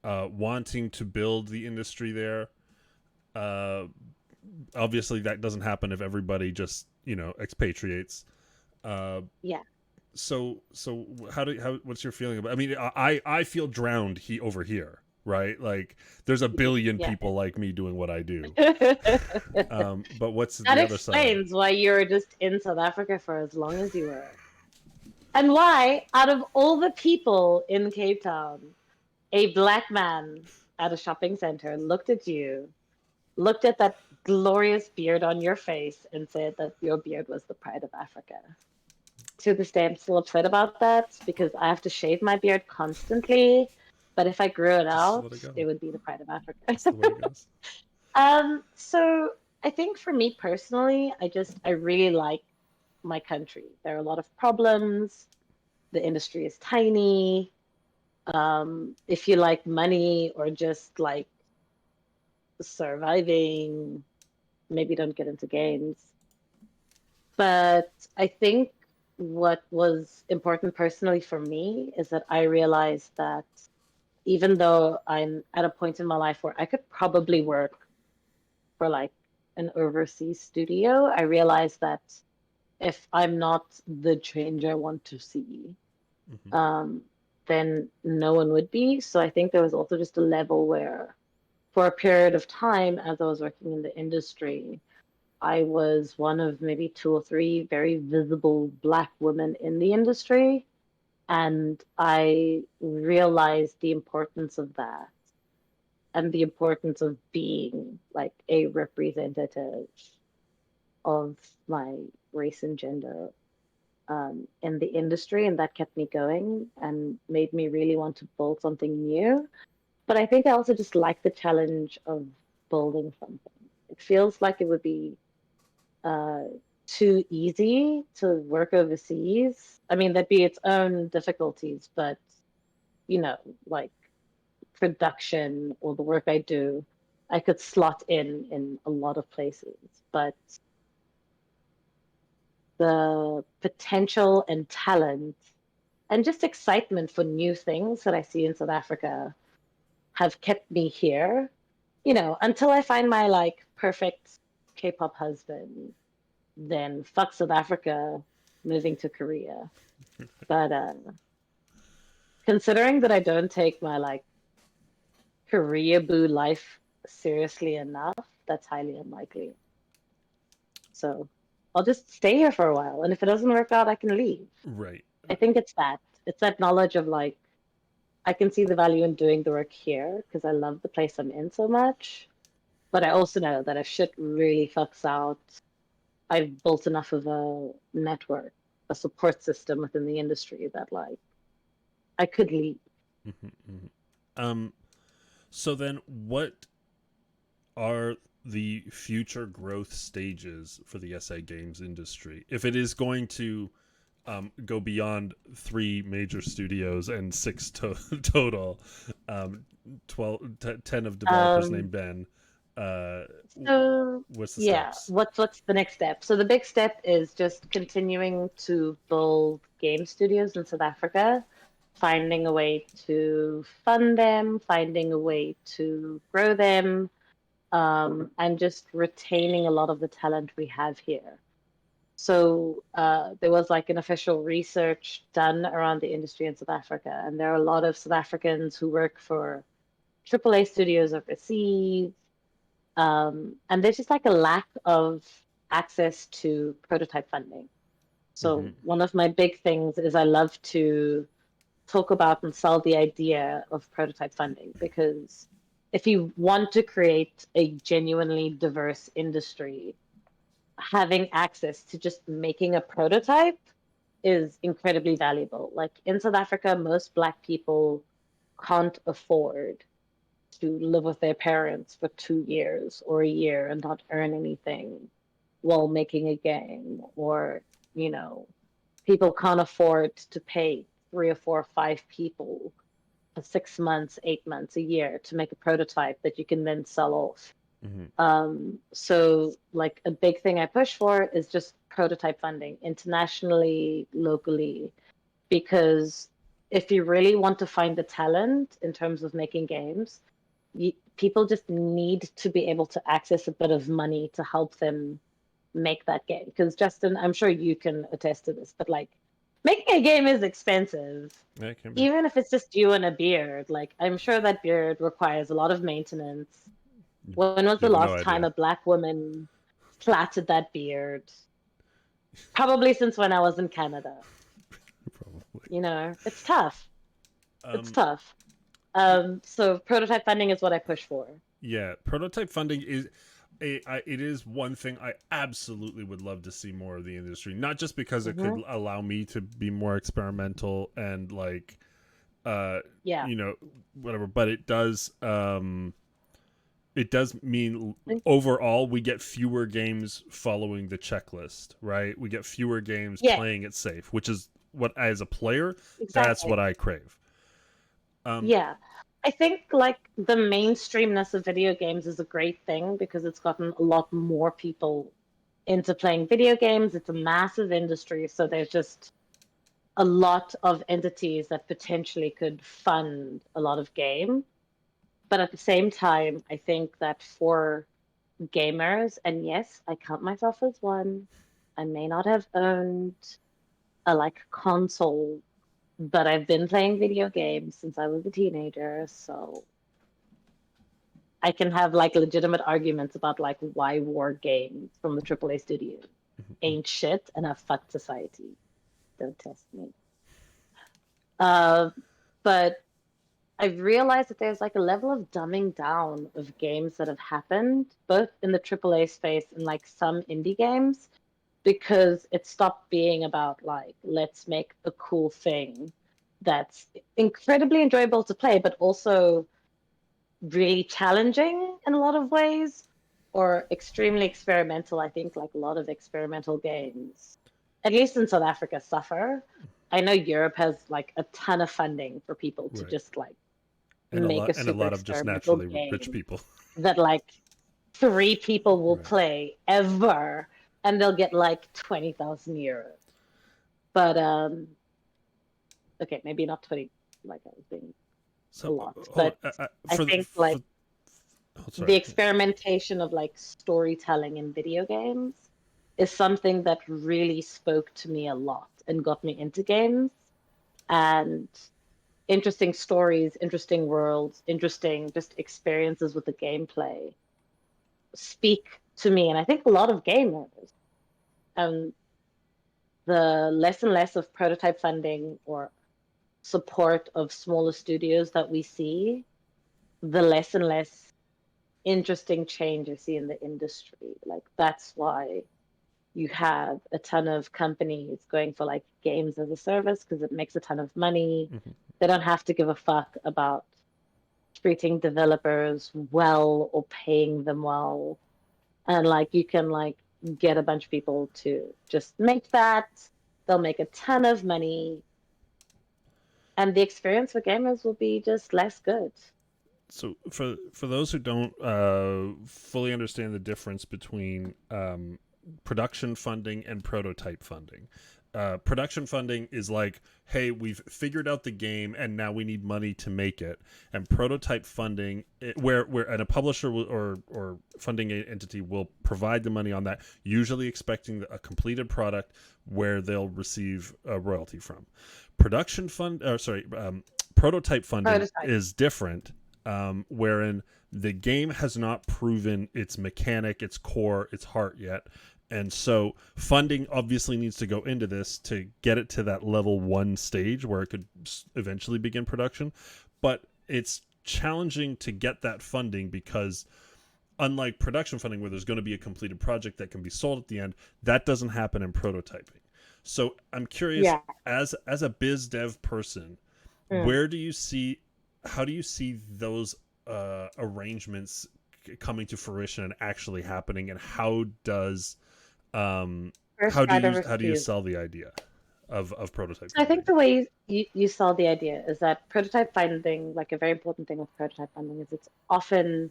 Speaker 1: wanting to build the industry there. Uh, Obviously, that doesn't happen if everybody just expatriates. Uh,
Speaker 2: Yeah.
Speaker 1: so how what's your feeling about? I mean, I feel drowned over here, right? Like there's a billion
Speaker 2: Yeah.
Speaker 1: people like me doing what I do.
Speaker 2: That
Speaker 1: But what's the other side?
Speaker 2: explains why you were just in South Africa for as long as you were. And why, out of all the people in Cape Town, a black man at a shopping center looked at you, looked at that glorious beard on your face, and said that your beard was the pride of Africa. To this day, I'm still upset about that because I have to shave my beard constantly. But if I grew it
Speaker 1: Just
Speaker 2: out,
Speaker 1: let it go.
Speaker 2: it would be the pride of
Speaker 1: That's the
Speaker 2: Africa.
Speaker 1: way it goes.
Speaker 2: So I think for me personally, I really like my country. There are a lot of problems. The industry is tiny. If you like money or just like surviving, maybe don't get into games. But I think what was important personally for me is that I realized that even though I'm at a point in my life where I could probably work for like an overseas studio, I realized that if I'm not the change I want to see,
Speaker 1: Hmm.
Speaker 2: um, then no one would be. So I think there was also just a level where, for a period of time, as I was working in the industry, I was one of maybe two or three very visible Black women in the industry. And I realized the importance of that and the importance of being like a representative of my race and gender in the industry. And that kept me going and made me really want to build something new. But I think I also just like the challenge of building something. It feels like it would be uh, too easy to work overseas. I mean, there'd be its own difficulties, but you know, like production or the work I do, I could slot in a lot of places. But the potential and talent and just excitement for new things that I see in South Africa have kept me here, until I find my like perfect K-pop husband, then fuck South Africa, moving to Korea. But considering that I don't take my like career boo life seriously enough, that's highly unlikely. So I'll just stay here for a while. And if it doesn't work out, I can leave.
Speaker 1: Right.
Speaker 2: I think it's that. It's that knowledge of like, I can see the value in doing the work here because I love the place I'm in so much. But I also know that if shit really fucks out, I've built enough of a network, a support system within the industry that like I could leave.
Speaker 1: Hmm. Hmm. Um. So then, what are the future growth stages for the SA games industry? If it is going to go beyond three major studios and six total, um, 10 of developers named
Speaker 2: Um,
Speaker 1: Ben. Uh,
Speaker 2: so
Speaker 1: what's the
Speaker 2: yeah,
Speaker 1: steps?
Speaker 2: what's the next step? So the big step is just continuing to build game studios in South Africa, finding a way to fund them, finding a way to grow them, and just retaining a lot of the talent we have here. So there was like an official research done around the industry in South Africa, and there are a lot of South Africans who work for AAA studios overseas, and there's just like a lack of access to prototype funding.
Speaker 1: Mm-hmm.
Speaker 2: So one of my big things is I love to talk about and sell the idea of prototype funding because if you want to create a genuinely diverse industry, having access to just making a prototype is incredibly valuable. Like in South Africa, most Black people can't afford to live with their parents for 2 years or a year and not earn anything while making a game. Or, you know, people can't afford to pay three or four or five people for 6 months, 8 months, a year to make a prototype that you can then sell off.
Speaker 1: Mm-hmm.
Speaker 2: So like a big thing I push for is just prototype funding internationally, locally, because if you really want to find the talent in terms of making games, people just need to be able to access a bit of money to help them make that game. Because Justin, I'm sure you can attest to this, but like making a game is expensive.
Speaker 1: Yeah, it can be.
Speaker 2: Even if it's just you and a beard, like I'm sure that beard requires a lot of maintenance. When was
Speaker 1: You
Speaker 2: the
Speaker 1: have no
Speaker 2: last time
Speaker 1: idea.
Speaker 2: a Black woman plaited that beard? Probably since when I was in Canada.
Speaker 1: Probably.
Speaker 2: It's tough. It's
Speaker 1: Um,
Speaker 2: tough. So prototype funding is what I push for.
Speaker 1: yeah, prototype funding is it is one thing I absolutely would love to see more of the industry. Not just because it
Speaker 2: Hmm.
Speaker 1: could allow me to be more experimental and like uh
Speaker 2: Yeah.
Speaker 1: you know whatever, but it does mean overall we get fewer games following the checklist, right? We get fewer games
Speaker 2: Yeah,
Speaker 1: playing it safe, which is what, as a player, that's what
Speaker 2: exactly.
Speaker 1: I crave.
Speaker 2: Yeah. I think like the mainstreamness of video games is a great thing because it's gotten a lot more people into playing video games. It's a massive industry, so there's just a lot of entities that potentially could fund a lot of game. But at the same time, I think that for gamers, and yes, I count myself as one, I may not have owned a like console, but I've been playing video games since I was a teenager, so I can have like legitimate arguments about like why war games from the AAA studio ain't shit and have fucked society. Don't test me. Uh, but I've realized that there's like a level of dumbing down of games that have happened, both in the AAA space and like some indie games, because it stopped being about like, let's make a cool thing that's incredibly enjoyable to play, but also really challenging in a lot of ways, or extremely experimental. I think like a lot of experimental games, at least in South Africa, suffer. I know Europe has like a ton of funding for people to
Speaker 1: Right.
Speaker 2: just like
Speaker 1: And a
Speaker 2: make a
Speaker 1: lot and a
Speaker 2: super
Speaker 1: lot of just
Speaker 2: experimental
Speaker 1: naturally rich
Speaker 2: game
Speaker 1: people.
Speaker 2: that like three people will
Speaker 1: Right.
Speaker 2: play ever, and they'll get like 20,000 euros. But okay, maybe not 20. Like I was being a
Speaker 1: So
Speaker 2: lot,
Speaker 1: hold
Speaker 2: but
Speaker 1: on.
Speaker 2: I think like
Speaker 1: Oh,
Speaker 2: the
Speaker 1: sorry.
Speaker 2: experimentation of like storytelling in video games is something that really spoke to me a lot and got me into games. And interesting stories, interesting worlds, interesting just experiences with the gameplay speak to me. And I think a lot of gamers, um, the less and less of prototype funding or support of smaller studios that we see, the less and less interesting change I see in the industry. Like that's why you have a ton of companies going for like games as a service because it makes a ton of money.
Speaker 1: Hmm.
Speaker 2: They don't have to give a fuck about treating developers well or paying them well. And like you can like get a bunch of people to just make that. They'll make a ton of money and the experience for gamers will be just less good.
Speaker 1: So for those who don't fully understand the difference between production funding and prototype funding, production funding is like, hey, we've figured out the game and now we need money to make it. And prototype funding, where and a publisher or funding entity will provide the money on that, usually expecting a completed product where they'll receive a royalty from. Production fund, or sorry, prototype funding
Speaker 2: Prototype.
Speaker 1: is different, wherein the game has not proven its mechanic, its core, its heart yet. And so funding obviously needs to go into this to get it to that level 1 stage where it could eventually begin production. But it's challenging to get that funding because unlike production funding where there's going to be a completed project that can be sold at the end, that doesn't happen in prototyping. So I'm curious,
Speaker 2: Yeah.
Speaker 1: as a biz dev person,
Speaker 2: Mm.
Speaker 1: where do you see how do you see those arrangements coming to fruition and actually happening, and
Speaker 2: First right of
Speaker 1: how do you
Speaker 2: refusal.
Speaker 1: sell the idea of prototype
Speaker 2: So I think
Speaker 1: funding?
Speaker 2: the way you sell the idea is that prototype funding, like a very important thing with prototype funding, is it's often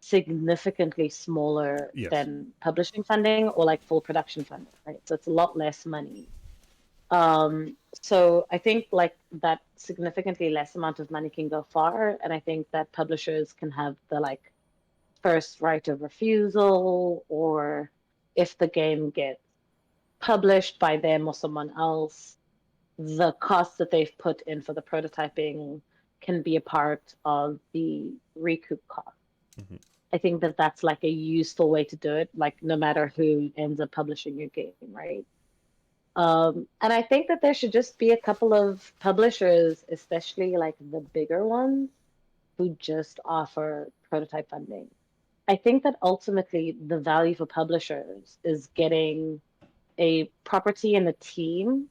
Speaker 2: significantly smaller
Speaker 1: Yes.
Speaker 2: than publishing funding or like full production funding, right? So it's a lot less money. So I think like that significantly less amount of money can go far, and I think that publishers can have the like first right of refusal, or if the game gets published by them or someone else, the costs that they've put in for the prototyping can be a part of the recoup cost.
Speaker 1: Hmm.
Speaker 2: I think that that's like a useful way to do it, like no matter who ends up publishing your game, right? And I think that there should just be a couple of publishers, especially like the bigger ones, who just offer prototype funding. I think that ultimately the value for publishers is getting a property and a team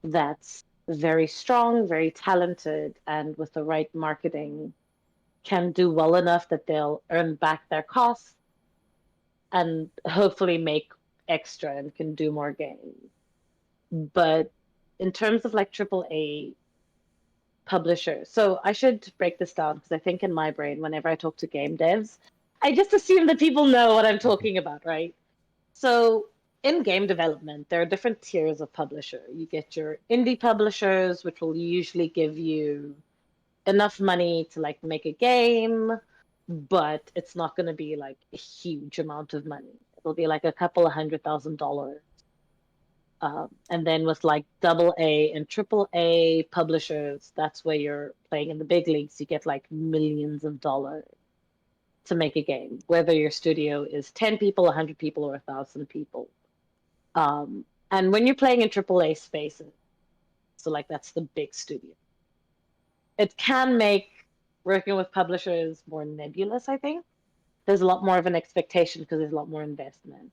Speaker 2: that's very strong, very talented, and with the right marketing can do well enough that they'll earn back their costs and hopefully make extra and can do more games. But in terms of like AAA publisher. So I should break this down because I think in my brain, whenever I talk to game devs, I just assume that people know what I'm
Speaker 1: Mhm.
Speaker 2: talking about, right? So in game development, there are different tiers of publisher. You get your indie publishers, which will usually give you enough money to like make a game, but it's not going to be like a huge amount of money. It'll be like a couple of $100,000. And then with like double A and triple A publishers, that's where you're playing in the big leagues. You get like millions of dollars to make a game, whether your studio is 10 people, 100 people, or 1,000 people. And when you're playing in triple A spaces, so like that's the big studio, it can make working with publishers more nebulous, I think. There's a lot more of an expectation because there's a lot more investment.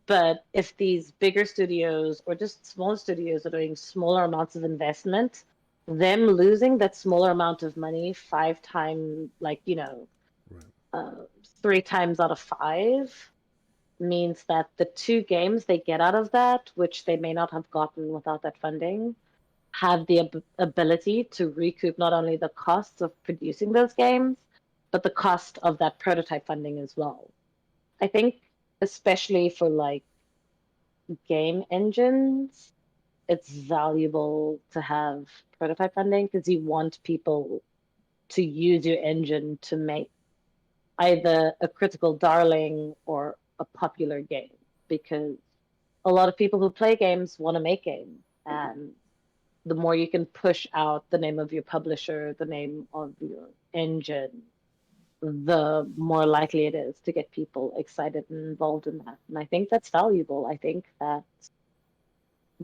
Speaker 2: But if these bigger studios or just smaller studios are doing smaller amounts of investment, them losing that smaller amount of money 5 times, like,
Speaker 1: Right.
Speaker 2: uh, 3 times out of five means that the two games they get out of that, which they may not have gotten without that funding, have the ability to recoup not only the costs of producing those games, but the cost of that prototype funding as well. I think, especially for like game engines, it's valuable to have prototype funding because you want people to use your engine to make either a critical darling or a popular game because a lot of people who play games want to make games, and the more you can push out the name of your publisher, the name of your engine, the more likely it is to get people excited and involved in that. And I think that's valuable. I think that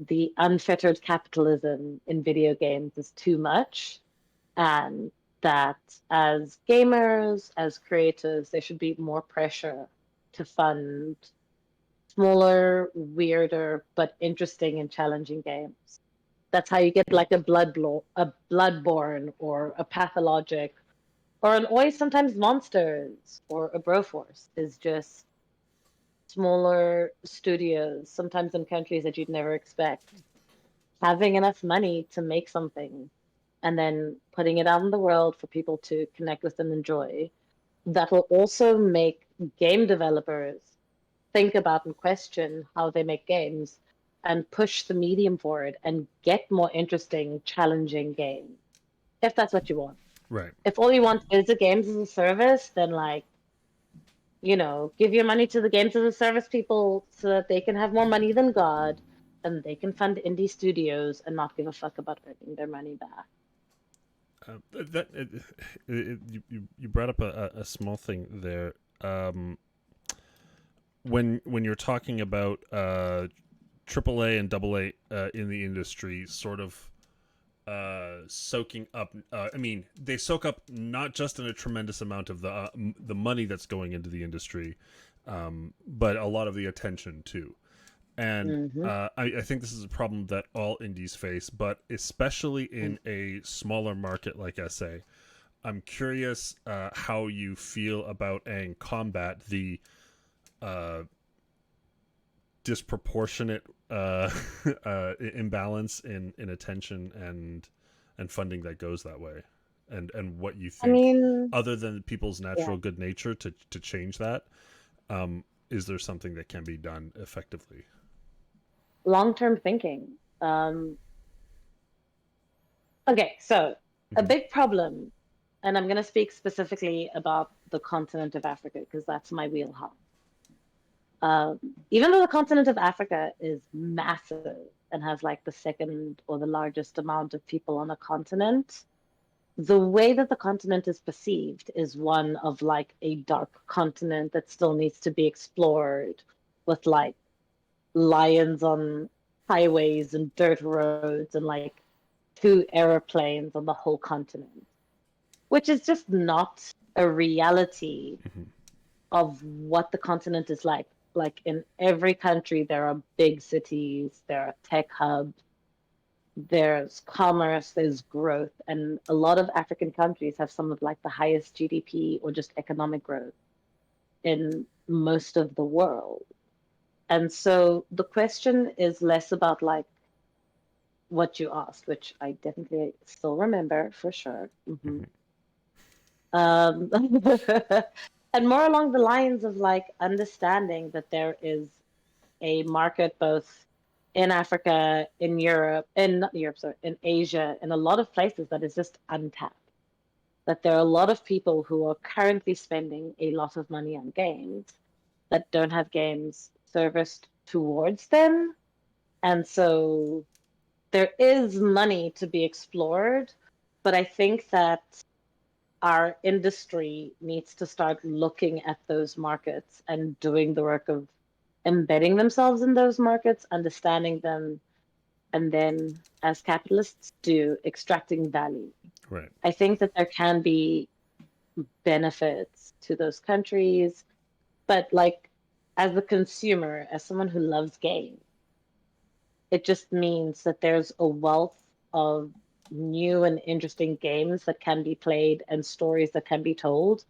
Speaker 2: the unfettered capitalism in video games is too much, and that as gamers, as creators, there should be more pressure to fund smaller, weirder, but interesting and challenging games. That's how you get like a Bloodborne or a Pathologic or an Oi sometimes Monsters or a Broforce is just smaller studios, sometimes in countries that you'd never expect, having enough money to make something and then putting it out in the world for people to connect with and enjoy. That will also make game developers think about and question how they make games and push the medium forward and get more interesting, challenging games, if that's what you want.
Speaker 1: Right.
Speaker 2: If all you want is a games as a service, then like, give your money to the games as a service people so that they can have more money than God and they can fund indie studios and not give a fuck about earning their money back.
Speaker 1: You brought up a small thing there. When you're talking about AAA and AA in the industry, sort of soaking up. I mean, they soak up not just in a tremendous amount of the money that's going into the industry, but a lot of the attention too. And
Speaker 2: Mm-hmm.
Speaker 1: I think this is a problem that all indies face, but especially in a smaller market like SA. I'm curious how you feel about and combat the uh, disproportionate imbalance in attention and funding that goes that way, and what you
Speaker 2: I
Speaker 1: think,
Speaker 2: mean,
Speaker 1: other than people's
Speaker 2: yeah,
Speaker 1: natural good nature, to change that. Is there something that can be done effectively?
Speaker 2: long-term thinking. Okay, so a
Speaker 1: Mm-hmm.
Speaker 2: big problem, and I'm going to speak specifically about the continent of Africa because that's my wheelhouse. Um, Even though the continent of Africa is massive and has like the second or the largest amount of people on the continent, the way that the continent is perceived is one of like a dark continent that still needs to be explored with like lions on highways and dirt roads and like two airplanes on the whole continent, which is just not a reality
Speaker 1: Mm-hmm.
Speaker 2: of what the continent is like. Like in every country, there are big cities, there are tech hubs, there's commerce, there's growth, and a lot of African countries have some of like the highest GDP or just economic growth in most of the world. And so the question is less about like what you asked, which I definitely still remember for sure.
Speaker 1: Mhm.
Speaker 2: Um, and more along the lines of like understanding that there is a market both in Africa, in Europe, in not Europe, sorry, in Asia, in a lot of places that is just untapped. That there are a lot of people who are currently spending a lot of money on games that don't have games serviced towards them. And so there is money to be explored, but I think that our industry needs to start looking at those markets and doing the work of embedding themselves in those markets, understanding them, and then, as capitalists do, extracting value.
Speaker 1: Right.
Speaker 2: I think that there can be benefits to those countries, but like as a consumer, as someone who loves games, it just means that there's a wealth of new and interesting games that can be played and stories that can be told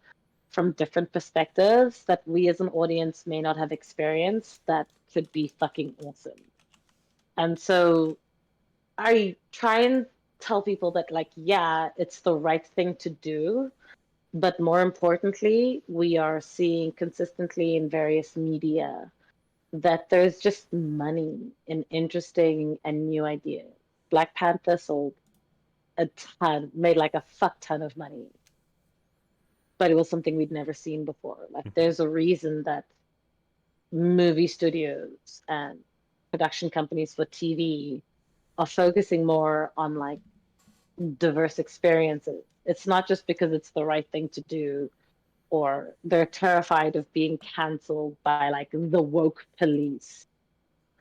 Speaker 2: from different perspectives that we as an audience may not have experienced that could be fucking awesome. And so I try and tell people that, like, yeah, it's the right thing to do. But more importantly, we are seeing consistently in various media that there's just money in interesting and new ideas. Black Panther sold a ton, made like a fuck ton of money, but it was something we'd never seen before. Like,
Speaker 1: Mhm.
Speaker 2: there's a reason that movie studios and production companies for TV are focusing more on like diverse experiences. It's not just because it's the right thing to do or they're terrified of being canceled by like the woke police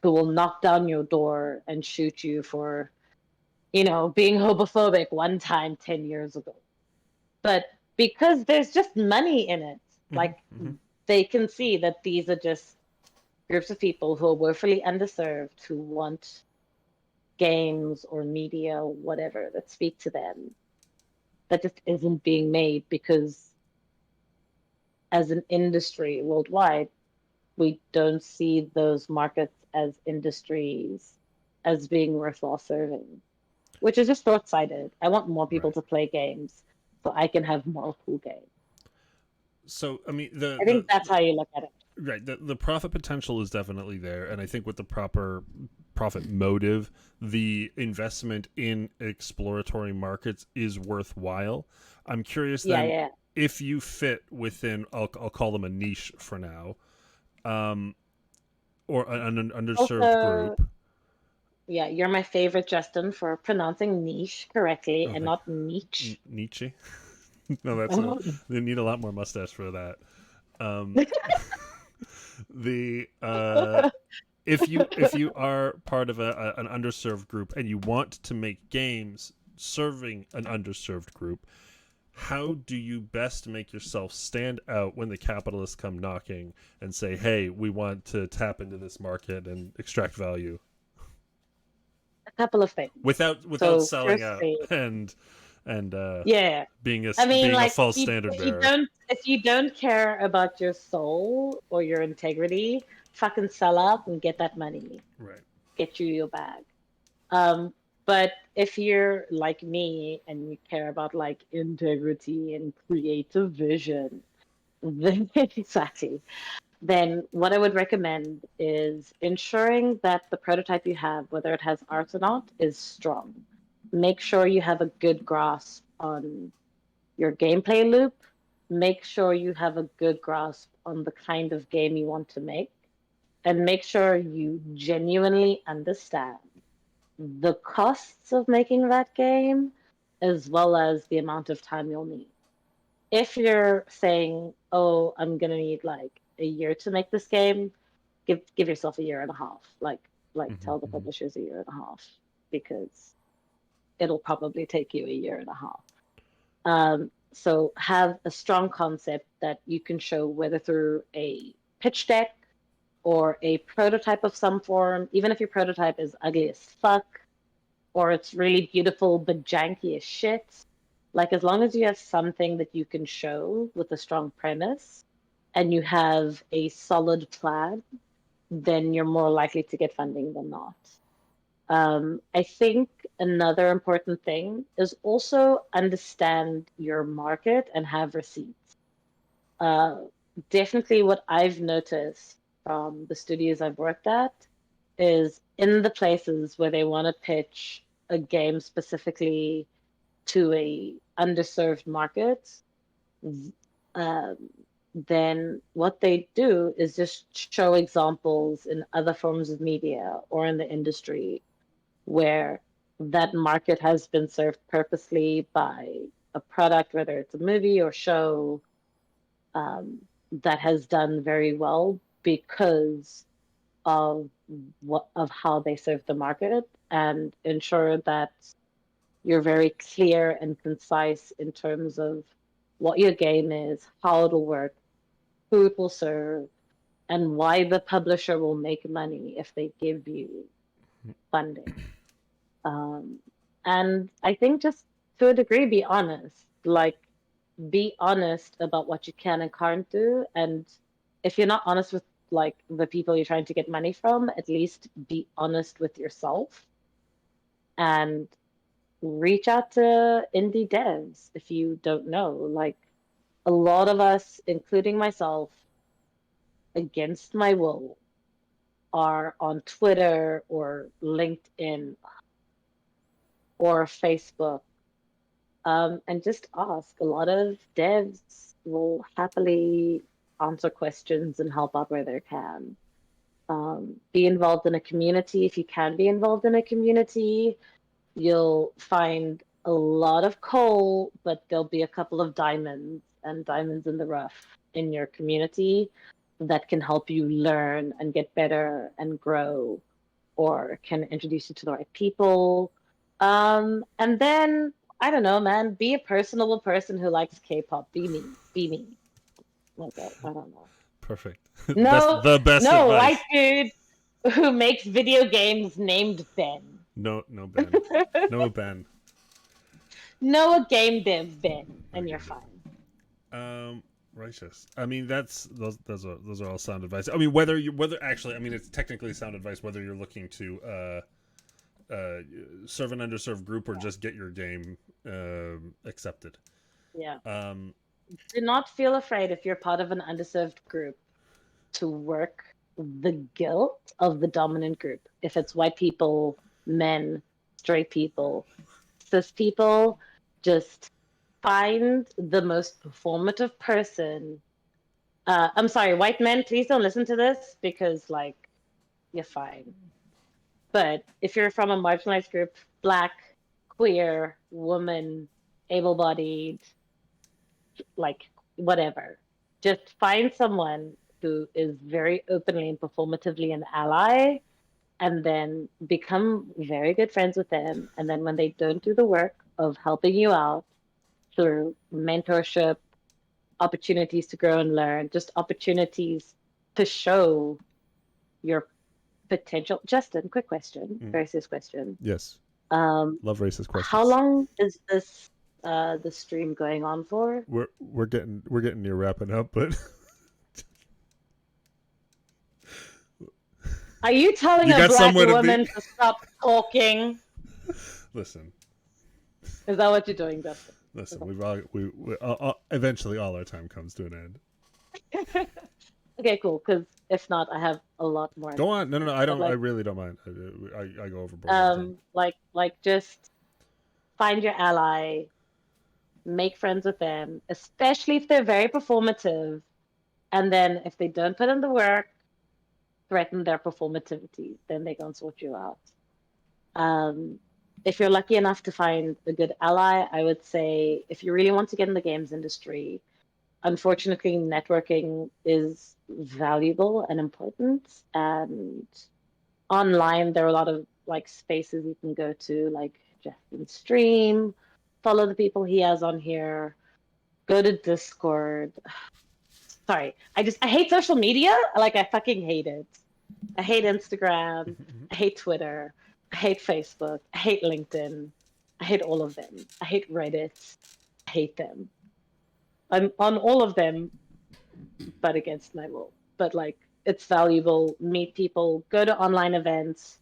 Speaker 2: who will knock down your door and shoot you for, being homophobic one time 10 years ago. But because there's just money in it,
Speaker 1: Mhm.
Speaker 2: like
Speaker 1: Mhm.
Speaker 2: they can see that these are just groups of people who are woefully underserved who want games or media or whatever that speak to them that just isn't being made because as an industry worldwide we don't see those markets as industries as being worthwhile serving, which is just short sighted. I want more people
Speaker 1: Right.
Speaker 2: to play games so I can have more cool games.
Speaker 1: So I mean
Speaker 2: I think that's how you look at it.
Speaker 1: right the profit potential is definitely there, and I think with the proper profit motive, the investment in exploratory markets is worthwhile. I'm curious
Speaker 2: Yeah,
Speaker 1: then
Speaker 2: yeah.
Speaker 1: if you fit within, I'll call them a niche for now, um, or an underserved
Speaker 2: Also,
Speaker 1: group.
Speaker 2: yeah, you're my favorite, Justin, for pronouncing niche correctly
Speaker 1: Oh,
Speaker 2: and
Speaker 1: thank
Speaker 2: not niche.
Speaker 1: Nietzsche. No, that's a they need a lot more mustache for that. Um, the if you are part of an underserved group and you want to make games serving an underserved group, how do you best make yourself stand out when the capitalists come knocking and say, "Hey, we want to tap into this market and extract value,"
Speaker 2: A couple of things.
Speaker 1: without
Speaker 2: So,
Speaker 1: selling out
Speaker 2: firstly,
Speaker 1: and
Speaker 2: yeah.
Speaker 1: being
Speaker 2: I mean,
Speaker 1: a
Speaker 2: like
Speaker 1: false standard bearer?
Speaker 2: if you don't care about your soul or your integrity, fucking sell out and get that money.
Speaker 1: Right.
Speaker 2: Get you your bag. Um, but if you're like me and you care about like integrity and creative vision, then exactly. Then what I would recommend is ensuring that the prototype you have, whether it has art or not, is strong. Make sure you have a good grasp on your gameplay loop. Make sure you have a good grasp on the kind of game you want to make, and make sure you genuinely understand the costs of making that game as well as the amount of time you'll need. If you're saying, "Oh, I'm gonna need like a year to make this game," give yourself a year and a half. Like
Speaker 1: Mm-hmm,
Speaker 2: tell the
Speaker 1: mm-hmm.
Speaker 2: publishers a year and a half because it'll probably take you a year and a half. So have a strong concept that you can show whether through a pitch deck or a prototype of some form, even if your prototype is ugly as fuck or it's really beautiful but janky as shit. Like as long as you have something that you can show with a strong premise and you have a solid plan, then you're more likely to get funding than not. I think another important thing is also understand your market and have receipts. Uh, Definitely what I've noticed from the studios I've worked at is in the places where they want to pitch a game specifically to a underserved market, um, then what they do is just show examples in other forms of media or in the industry where that market has been served purposely by a product, whether it's a movie or show, um, that has done very well because of of how they serve the market, and ensure that you're very clear and concise in terms of what your game is, how it'll work, who it will serve, and why the publisher will make money if they give you funding. Um, and I think just to a degree, be honest. Like, be honest about what you can and can't do. And if you're not honest with like the people you're trying to get money from, at least be honest with yourself and reach out to indie devs if you don't know. Like, a lot of us, including myself, against my will, are on Twitter or LinkedIn or Facebook, and just ask. A lot of devs will happily answer questions and help out where they can. Be involved in a community if you can be involved in a community. You'll find a lot of coal, but there'll be a couple of diamonds and diamonds in the rough in your community that can help you learn and get better and grow, or can introduce you to the right people. And then I don't know, man, be a personable person who likes K-pop. Be me. Be me. Like I don't know.
Speaker 1: Perfect.
Speaker 2: No,
Speaker 1: The best
Speaker 2: no white
Speaker 1: advice.
Speaker 2: dude who makes video games named Ben.
Speaker 1: No Ben. No Ben.
Speaker 2: Know a game dev, Ben, and
Speaker 1: Okay,
Speaker 2: you're fine.
Speaker 1: Um, righteous. I mean, that's those are all sound advice. I mean, whether actually, I mean, it's technically sound advice whether you're looking to serve an underserved group or just get your game accepted.
Speaker 2: Yeah.
Speaker 1: Um,
Speaker 2: Do not feel afraid if you're part of an underserved group to work the guilt of the dominant group. If it's white people, men, straight people, cis people, just find the most performative person. I'm sorry, white men, please don't listen to this because, like, you're fine. But if you're from a marginalized group, black, queer, woman, able bodied, like whatever, just find someone who is very openly and performatively an ally, and then become very good friends with them. And then when they don't do the work of helping you out through mentorship, opportunities to grow and learn, just opportunities to show your potential. Justin, quick question, very serious question.
Speaker 1: yes.
Speaker 2: Um,
Speaker 1: Love racist
Speaker 2: how
Speaker 1: questions.
Speaker 2: long is this the stream going on for?
Speaker 1: We're getting near wrapping up, but
Speaker 2: Are you telling
Speaker 1: you
Speaker 2: a
Speaker 1: got
Speaker 2: black
Speaker 1: somewhere to be.
Speaker 2: woman to stop talking?
Speaker 1: Listen,
Speaker 2: Is that what you're doing, Justin?
Speaker 1: listen. We eventually all our time comes to an end.
Speaker 2: Okay. Okay, cool. Because if not, I have a lot more I
Speaker 1: Go
Speaker 2: need to
Speaker 1: on. No, no,
Speaker 2: say.
Speaker 1: no. I
Speaker 2: But
Speaker 1: don't. I
Speaker 2: like,
Speaker 1: really don't mind. I go overboard all the time.
Speaker 2: just find your ally, make friends with them, especially if they're very performative. And then if they don't put in the work, threaten their performativity. Then they can sort you out. Um, if you're lucky enough to find a good ally, I would say if you really want to get in the games industry, unfortunately, networking is valuable and important. And online, there are a lot of like spaces you can go to, like Justin's stream, follow the people he has on here, go to Discord. Sorry, I hate social media. Like, I fucking hate it. I hate Instagram. I hate Twitter. I hate Facebook. I hate LinkedIn. I hate all of them. I hate Reddit. I hate them. I'm on all of them, but against my will. But like, it's valuable. Meet people. Go to online events.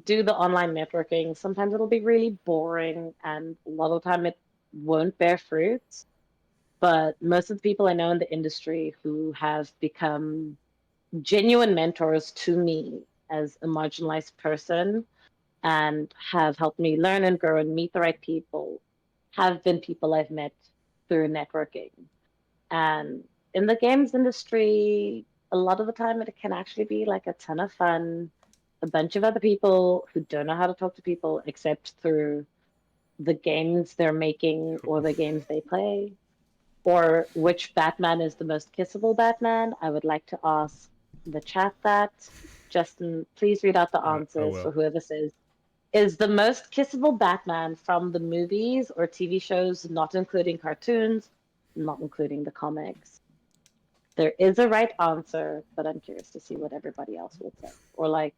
Speaker 2: do the online networking, sometimes it'll be really boring and a lot of the time it won't bear fruit. But most of the people I know in the industry who have become genuine mentors to me as a marginalized person and have helped me learn and grow and meet the right people have been people I've met through networking. And in the games industry, a lot of the time it can actually be like a ton of fun. A bunch of other people who don't know how to talk to people except through the games they're making or the games they play. Or which Batman is the most kissable Batman? I would like to ask the chat that. Justin, please read out the
Speaker 1: Oh
Speaker 2: answers for
Speaker 1: well.
Speaker 2: whoever says. Is the most kissable Batman from the movies or TV shows, not including cartoons, not including the comics? There is a right answer, but I'm curious to see what everybody else will say. Or, like,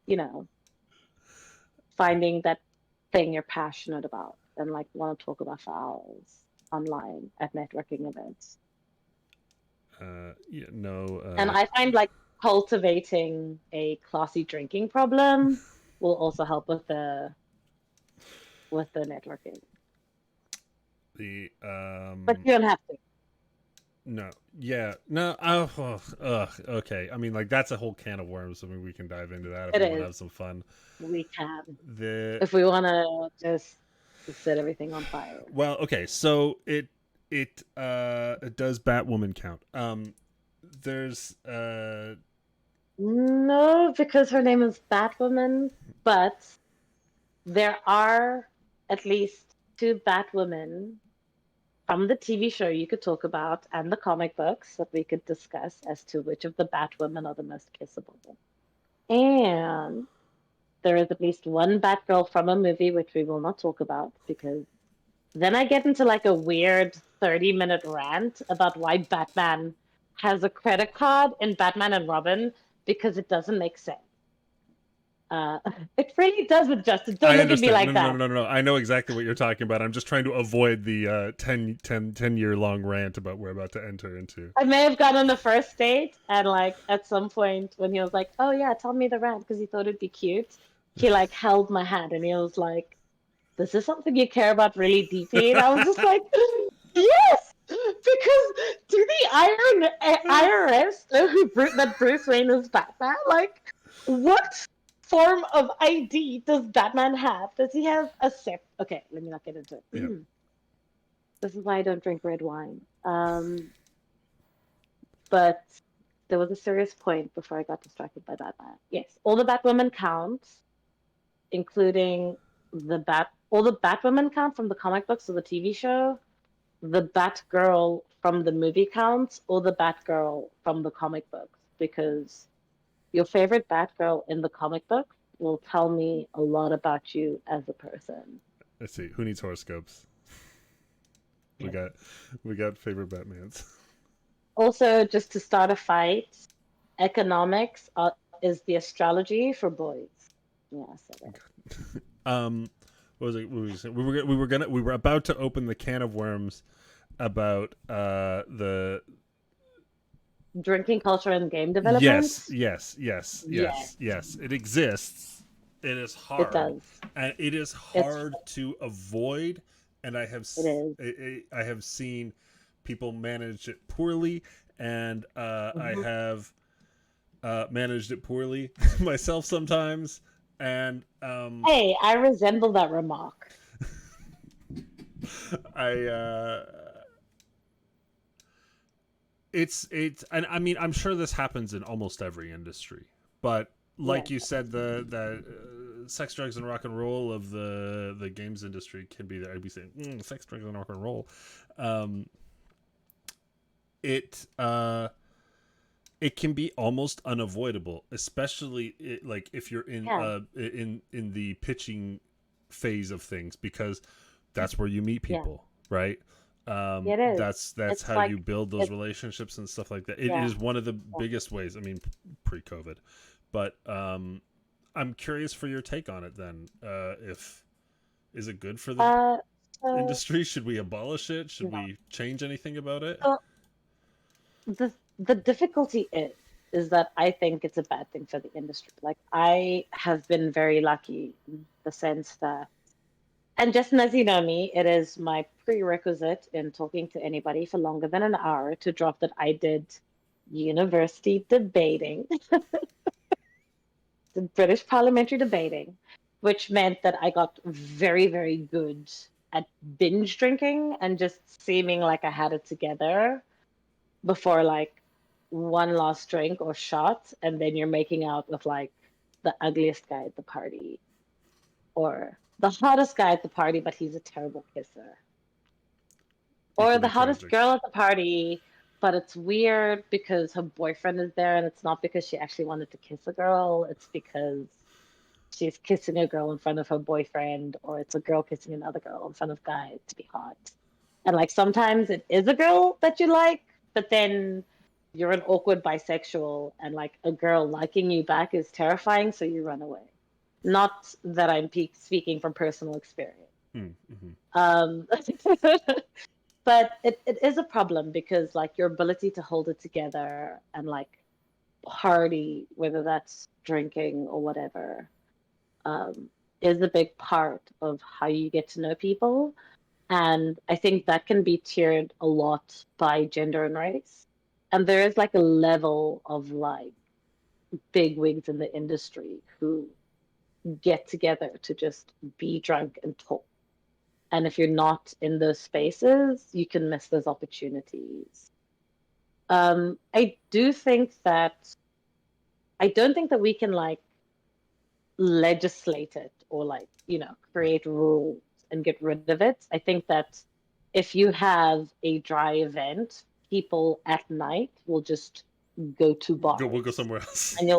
Speaker 2: finding that thing you're passionate about and like want to talk about for hours online at networking events.
Speaker 1: Yeah, no.
Speaker 2: And I find like cultivating a classy drinking problem will also help with the networking.
Speaker 1: The
Speaker 2: But you don't have to.
Speaker 1: no, yeah, no. Okay. I mean, like that's a whole can of worms. I mean, we can dive into that if
Speaker 2: It
Speaker 1: we want to
Speaker 2: is.
Speaker 1: have some fun.
Speaker 2: We can.
Speaker 1: The
Speaker 2: If we want to just set everything on fire.
Speaker 1: well, okay. So it does Batwoman count? There's
Speaker 2: No, because her name is Batwoman, but there are at least two Batwomen from the TV show you could talk about and the comic books that we could discuss as to which of the Batwomen are the most kissable. And there is at least one Batgirl from a movie which we will not talk about because then I get into like a weird 30-minute rant about why Batman has a credit card in Batman and Robin because it doesn't make sense. Uh, it really doesn't, Justin. Don't
Speaker 1: I
Speaker 2: look at me
Speaker 1: understand. No,
Speaker 2: like
Speaker 1: no, no,
Speaker 2: that.
Speaker 1: no, no, no. I know exactly what you're talking about. I'm just trying to avoid the 10 year long rant about we're about to enter into.
Speaker 2: I may have gone on the first date, and like at some point when he was like, "Oh yeah, tell me the rant," because he thought it'd be cute, he like held my hand and he was like, "This is something you care about really deeply," and I was just like, "Yes." Because do the IRS know that Bruce Wayne is Batman? Like, what form of ID does Batman have? Does he have a sip? Okay, let me not get into it.
Speaker 1: Yeah.
Speaker 2: This is why I don't drink red wine. But there was a serious point before I got distracted by Batman. Yes, all the Batwomen count, including all the Batwomen count from the comic books or the TV show, the Batgirl from the movie counts, or the Batgirl from the comic books, because your favorite Batgirl in the comic book will tell me a lot about you as a person.
Speaker 1: Let's see. Who needs horoscopes? We
Speaker 2: Yes.
Speaker 1: got we got favorite Batmans.
Speaker 2: Also, just to start a fight, economics is the astrology for boys. Yeah, I said that.
Speaker 1: um, what was it? What were we saying? We were about to open the can of worms about the
Speaker 2: Drinking culture and game development.
Speaker 1: yes.
Speaker 2: Yes,
Speaker 1: It exists. It is
Speaker 2: it
Speaker 1: hard,
Speaker 2: does.
Speaker 1: and it is
Speaker 2: It's
Speaker 1: hard to avoid. And
Speaker 2: it is.
Speaker 1: I have seen people manage it poorly, and I
Speaker 2: Mhm.
Speaker 1: have managed it poorly myself sometimes. And
Speaker 2: Hey, I resemble that remark.
Speaker 1: I it's and I mean I'm sure this happens in almost every industry, but like
Speaker 2: Yes,
Speaker 1: you said, the sex, drugs, and rock and roll of the games industry can be there. I'd be saying sex, drugs, and rock and roll. Um, it it can be almost unavoidable, especially like if you're
Speaker 2: yeah,
Speaker 1: in the pitching phase of things, because that's where you meet
Speaker 2: yeah,
Speaker 1: people, right?
Speaker 2: yeah, it is.
Speaker 1: That's
Speaker 2: It's
Speaker 1: how
Speaker 2: like
Speaker 1: you build those
Speaker 2: it.
Speaker 1: relationships and stuff like that. It
Speaker 2: Yeah,
Speaker 1: is one of the
Speaker 2: yeah.
Speaker 1: biggest ways. I mean, pre-COVID, but I'm curious for your take on it. Then, if is it good for the
Speaker 2: Uh, so,
Speaker 1: industry? Should we abolish it? Should
Speaker 2: no.
Speaker 1: we change anything about it?
Speaker 2: So the difficulty is. is that I think it's a bad thing for the industry. Like, I have been very lucky in the sense that, and just as you know me, it is my prerequisite in talking to anybody for longer than an hour to drop that I did university debating, the British parliamentary debating, which meant that I got very, very good at binge drinking and just seeming like I had it together before like one last drink or shot, and then you're making out with like the ugliest guy at the party or the hottest guy at the party, but he's a terrible kisser. Or the
Speaker 1: Equally
Speaker 2: hottest
Speaker 1: tragic.
Speaker 2: girl at the party, but it's weird because her boyfriend is there and it's not because she actually wanted to kiss a girl, it's because she's kissing a girl in front of her boyfriend, or it's a girl kissing another girl in front of guys to be hot. And like sometimes it is a girl that you like, but then you're an awkward bisexual and like a girl liking you back is terrifying, so you run away. Not that I'm speaking from personal experience.
Speaker 1: Mm-hmm.
Speaker 2: Um, but it is a problem because like your ability to hold it together and like party, whether that's drinking or whatever, um, is a big part of how you get to know people. And I think that can be tiered a lot by gender and race. And there is like a level of like big wigs in the industry who get together to just be drunk and talk. And if you're not in those spaces, you can miss those opportunities. I do think that I don't think that we can like legislate it or like,
Speaker 1: Right.
Speaker 2: create rules and get rid of it. I think that if you have a dry event, people at night will just go to
Speaker 1: We'll go
Speaker 2: bars
Speaker 1: somewhere else.
Speaker 2: and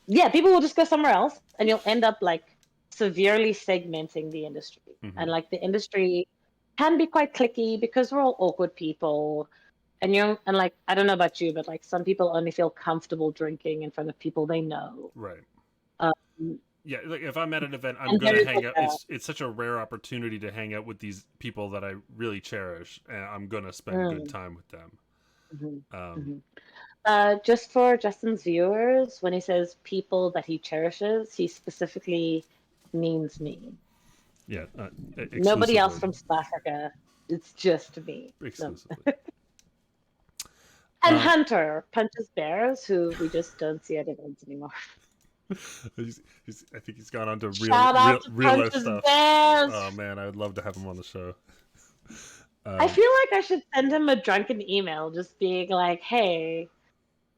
Speaker 2: yeah, people will just go somewhere else and you'll end up like severely segmenting the industry.
Speaker 1: Mm-hmm.
Speaker 2: And like the industry can be quite clicky because we're all awkward people. And like, I don't know about you, but like some people only feel comfortable drinking in front of people they know.
Speaker 1: Right.
Speaker 2: Um,
Speaker 1: Yeah, like if I'm at an event, I'm
Speaker 2: and
Speaker 1: gonna
Speaker 2: there is
Speaker 1: hang
Speaker 2: like
Speaker 1: out. It's such a rare opportunity to hang out with these people that I really cherish, and I'm gonna spend good
Speaker 2: mm,
Speaker 1: time with them.
Speaker 2: mhm,
Speaker 1: Um,
Speaker 2: mhm. Just for Justin's viewers, when he says people that he cherishes, he specifically means me.
Speaker 1: yeah,
Speaker 2: Nobody else
Speaker 1: exclusively,
Speaker 2: from South Africa. It's just me. No.
Speaker 1: exclusively.
Speaker 2: And
Speaker 1: Um,
Speaker 2: Hunter punches bears, who we just don't see at events anymore.
Speaker 1: I think he's gone on to
Speaker 2: Shout out to
Speaker 1: real life
Speaker 2: punches
Speaker 1: stuff.
Speaker 2: bears.
Speaker 1: Oh man, I would love to have him on the show.
Speaker 2: I
Speaker 1: Um,
Speaker 2: feel like I should send him a drunken email, just being like, "Hey,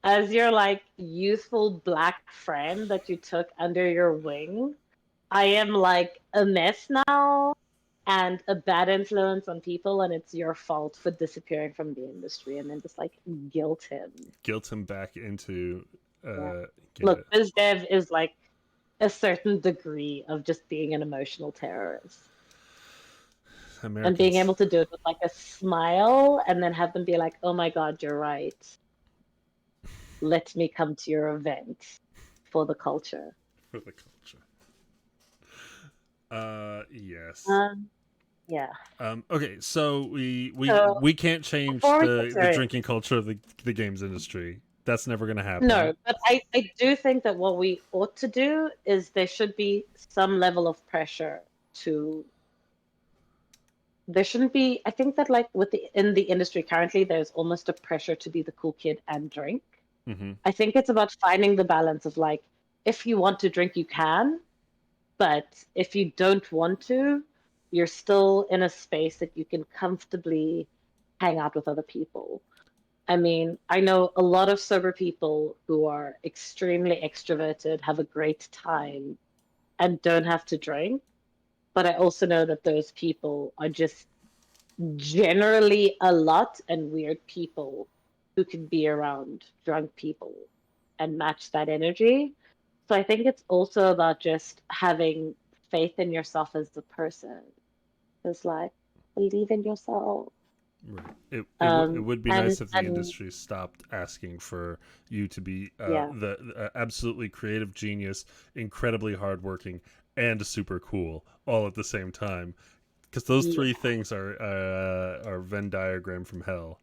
Speaker 2: as your like youthful black friend that you took under your wing, I am like a mess now and a bad influence on people, and it's your fault for disappearing from the industry," and then just like guilt him.
Speaker 1: guilt him back into
Speaker 2: Yeah.
Speaker 1: yeah,
Speaker 2: Look, bizdev is like a certain degree of just being an emotional terrorist. And being
Speaker 1: Americans.
Speaker 2: able to do it with like a smile and then have them be like, "Oh my God, you're right. Let me come to your event for the culture."
Speaker 1: For the culture. Yes.
Speaker 2: Um, yeah.
Speaker 1: Okay, so
Speaker 2: So
Speaker 1: we can't change
Speaker 2: before we get
Speaker 1: the
Speaker 2: serious,
Speaker 1: drinking culture of the games industry. That's never going to happen.
Speaker 2: no, but I do think that what we ought to do is there should be some level of pressure to there shouldn't be I think that like with the in the industry currently there's almost a pressure to be the cool kid and drink.
Speaker 1: Mm-hmm.
Speaker 2: I think it's about finding the balance of like if you want to drink you can, but if you don't want to, you're still in a space that you can comfortably hang out with other people. I mean, I know a lot of sober people who are extremely extroverted, have a great time, and don't have to drink. But I also know that those people are just generally a lot and weird people who can be around drunk people and match that energy. So I think it's also about just having faith in yourself as a person. It's like believe in yourself.
Speaker 1: Right. It would be nice if the
Speaker 2: And
Speaker 1: industry stopped asking for you to be
Speaker 2: yeah,
Speaker 1: the absolutely creative genius, incredibly hardworking, and super cool all at the same time. Because those
Speaker 2: yeah.
Speaker 1: three things are Venn diagram from hell.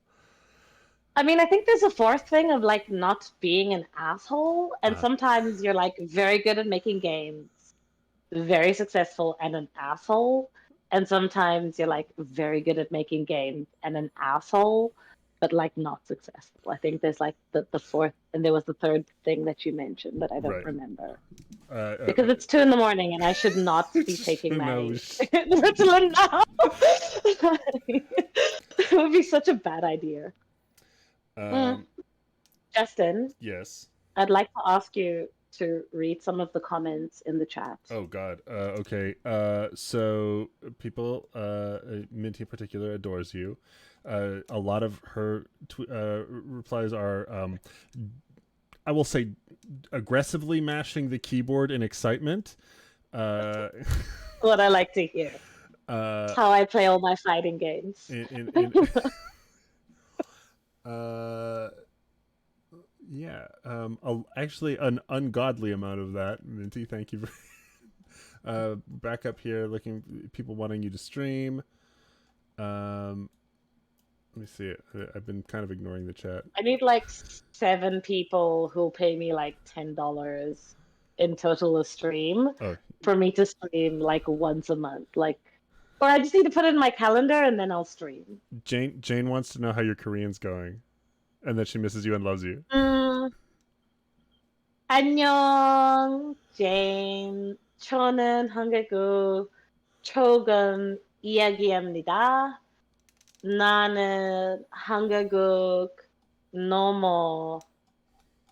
Speaker 2: I mean, I think there's a fourth thing of like not being an asshole. And
Speaker 1: Uh,
Speaker 2: sometimes you're like very good at making games, very successful and an asshole. And sometimes you're like very good at making games and an asshole, but like not successful. I think there's like the fourth, and there was the third thing that you mentioned that I don't
Speaker 1: right.
Speaker 2: remember.
Speaker 1: Uh, uh,
Speaker 2: Because it's 2 in the morning and I should not be taking
Speaker 1: who
Speaker 2: my
Speaker 1: knows?
Speaker 2: Ritalin now. It would be such a bad idea. Mm.
Speaker 1: Um,
Speaker 2: Justin,
Speaker 1: yes.
Speaker 2: I'd like to ask you to read some of the comments in the chat.
Speaker 1: Oh God. Okay. So people, Minty in particular, adores you. A lot of her replies are, I will say, aggressively mashing the keyboard in excitement. Uh,
Speaker 2: What I like to hear. It's
Speaker 1: uh,
Speaker 2: how I play all my fighting games.
Speaker 1: in uh, yeah. Actually, an ungodly amount of that, Minty. Thank you. Back up here, looking people wanting you to stream. Um, Let me see it. I've been kind of ignoring the chat.
Speaker 2: I need like 7 people who'll pay me like $10 in total a stream
Speaker 1: Oh,
Speaker 2: for me to stream like once a month. Like, or I just need to put it in my calendar and then I'll stream.
Speaker 1: Jane wants to know how your Korean's going, and that she misses you and loves you.
Speaker 2: 음, 안녕, Jane. 저는 한국어 조금 이야기합니다. 나는 한국 너무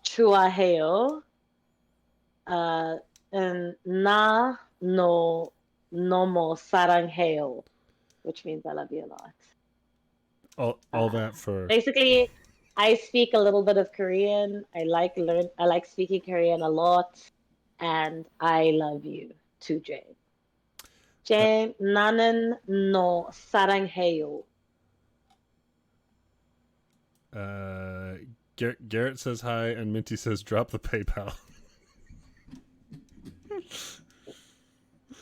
Speaker 2: 좋아해요. 나 너무 사랑해요, which means I love you a lot.
Speaker 1: All that for
Speaker 2: Basically, I speak a little bit of Korean. I like speaking Korean a lot, and I love you too, Jane. Jane, 나는 너 사랑해요.
Speaker 1: Garrett says hi, and Minty says drop the PayPal.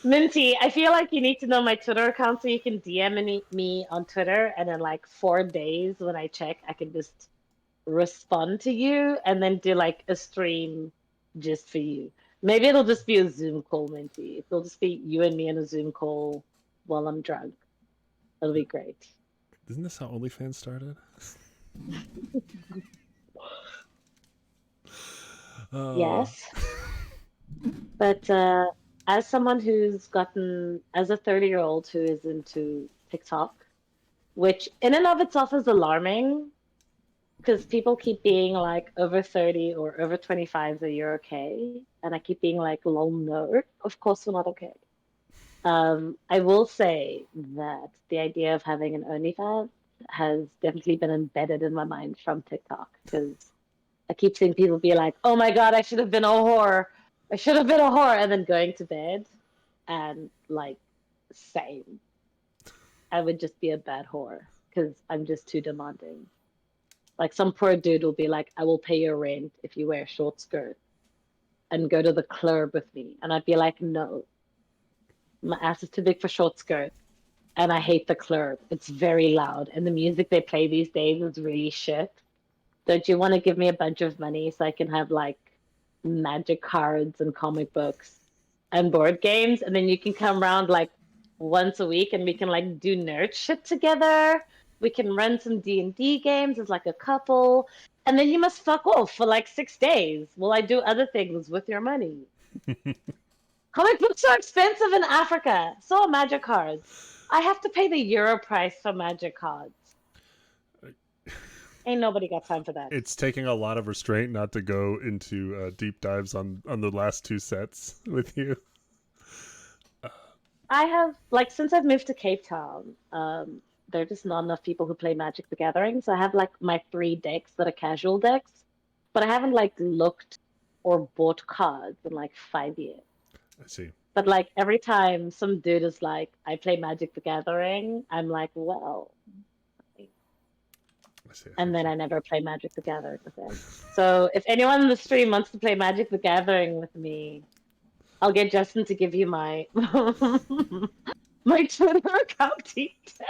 Speaker 2: Minty, I feel like you need to know my Twitter account so you can DM me on Twitter, and in like 4 days when I check, I can just respond to you and then do like a stream just for you. Maybe it'll just be a Zoom call, Minty. It'll just be you and me in a Zoom call while I'm drunk. It'll be great.
Speaker 1: Isn't this how OnlyFans started?
Speaker 2: Yes. But as someone who's gotten, as a 30-year-old who is into TikTok, which in and of itself is alarming because people keep being like over 30 or over 25 that you're okay. And I keep being like, lol, no, of course we're not okay. I will say that the idea of having an OnlyFans has definitely been embedded in my mind from TikTok because I keep seeing people be like, oh my God, I should have been a whore. I should have been a whore. And then going to bed and like, same. I would just be a bad whore because I'm just too demanding. Like some poor dude will be like, I will pay your rent if you wear a short skirt and go to the club with me. And I'd be like, no, my ass is too big for short skirts. And I hate the club. It's very loud. And the music they play these days is really shit. Don't you want to give me a bunch of money so I can have like magic cards and comic books and board games? And then you can come around like once a week and we can like do nerd shit together. We can run some D&D games as like a couple. And then you must fuck off for like 6 days while I do other things with your money. Comic books are expensive in Africa. So are magic cards. I have to pay the euro price for magic cards. Ain't nobody got time for that.
Speaker 1: It's taking a lot of restraint not to go into deep dives on the last two sets with you.
Speaker 2: I have, like, since I've moved to Cape Town, there are just not enough people who play Magic the Gathering. So I have, like, my 3 decks that are casual decks, but I haven't, like, looked or bought cards in, like, 5 years.
Speaker 1: I see.
Speaker 2: But, like, every time some dude is like, I play Magic the Gathering, I'm like, well. And then I never play Magic the Gathering with him. So if anyone in the stream wants to play Magic the Gathering with me, I'll get Justin to give you my my Twitter account details.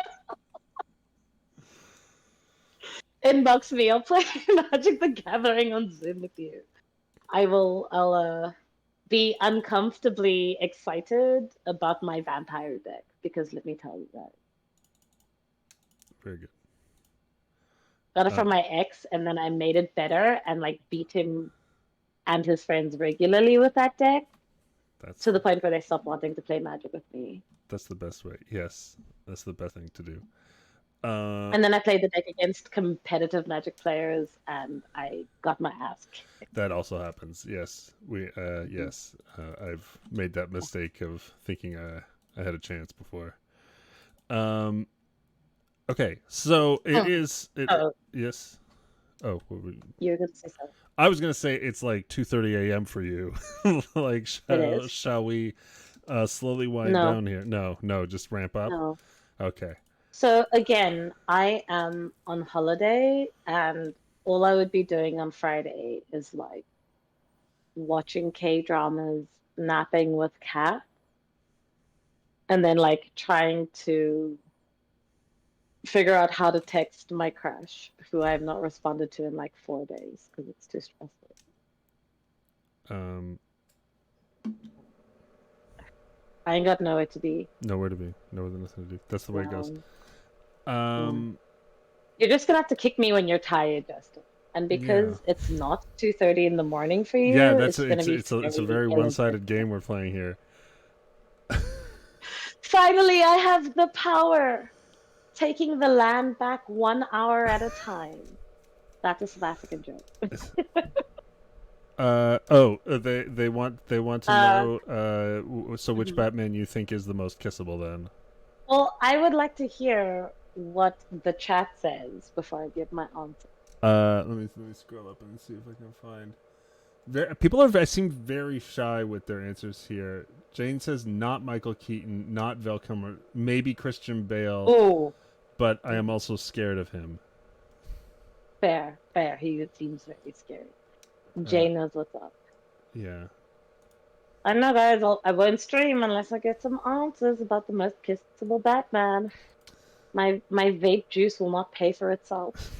Speaker 2: inbox me. I'll play Magic the Gathering on Zoom with you. I'll be uncomfortably excited about my vampire deck because let me tell you that.
Speaker 1: Very good.
Speaker 2: Got it from my ex, and then I made it better and like beat him and his friends regularly with that deck
Speaker 1: That's
Speaker 2: to the point where they stopped wanting to play Magic with me.
Speaker 1: that's the best way. Yes, that's the best thing to do.
Speaker 2: And then I played the deck against competitive Magic players, and I got my ass kicked.
Speaker 1: That also happens. Yes, I've made that mistake of thinking I had a chance before. Um, okay, so it is.
Speaker 2: Oh,
Speaker 1: Yes. Oh,
Speaker 2: you're gonna say so.
Speaker 1: I was gonna say it's like 2:30 a.m. for you. Like,
Speaker 2: It is.
Speaker 1: shall we slowly wind
Speaker 2: No,
Speaker 1: down here? No, just ramp up.
Speaker 2: no.
Speaker 1: Okay.
Speaker 2: So again, I am on holiday, and all I would be doing on Friday is like watching K dramas, napping with cat, and then like trying to figure out how to text my crush, who I have not responded to in like 4 days because it's too stressful.
Speaker 1: Um,
Speaker 2: I ain't got nowhere to be.
Speaker 1: Nowhere to be. Nowhere to nothing to do. That's the way it goes.
Speaker 2: No, no.
Speaker 1: Um,
Speaker 2: You're just gonna have to kick me when you're tired, Justin. And
Speaker 1: yeah,
Speaker 2: because it's not 2:30 in the morning for
Speaker 1: yeah.
Speaker 2: you,
Speaker 1: That's
Speaker 2: it's gonna be
Speaker 1: it's a
Speaker 2: very
Speaker 1: very one-sided game
Speaker 2: ill-adjusted.
Speaker 1: we're playing here.
Speaker 2: Finally, I have the power, taking the land back 1 hour at a time. That's a South African joke.
Speaker 1: They want to
Speaker 2: Uh,
Speaker 1: know. So which
Speaker 2: mhm.
Speaker 1: Batman you think is the most kissable then?
Speaker 2: Well, I would like to hear what the chat says before I give my answer.
Speaker 1: Let me scroll up and see if I can find. People are seem very shy with their answers here. Jane says not Michael Keaton, not Val Kilmer, maybe Christian Bale,
Speaker 2: Oh,
Speaker 1: but I am also scared of him.
Speaker 2: fair, fair. He seems very scary.
Speaker 1: Uh,
Speaker 2: Jane knows what's up.
Speaker 1: yeah.
Speaker 2: I know, guys. I won't stream unless I get some answers about the most kissable Batman. My vape juice will not pay for itself.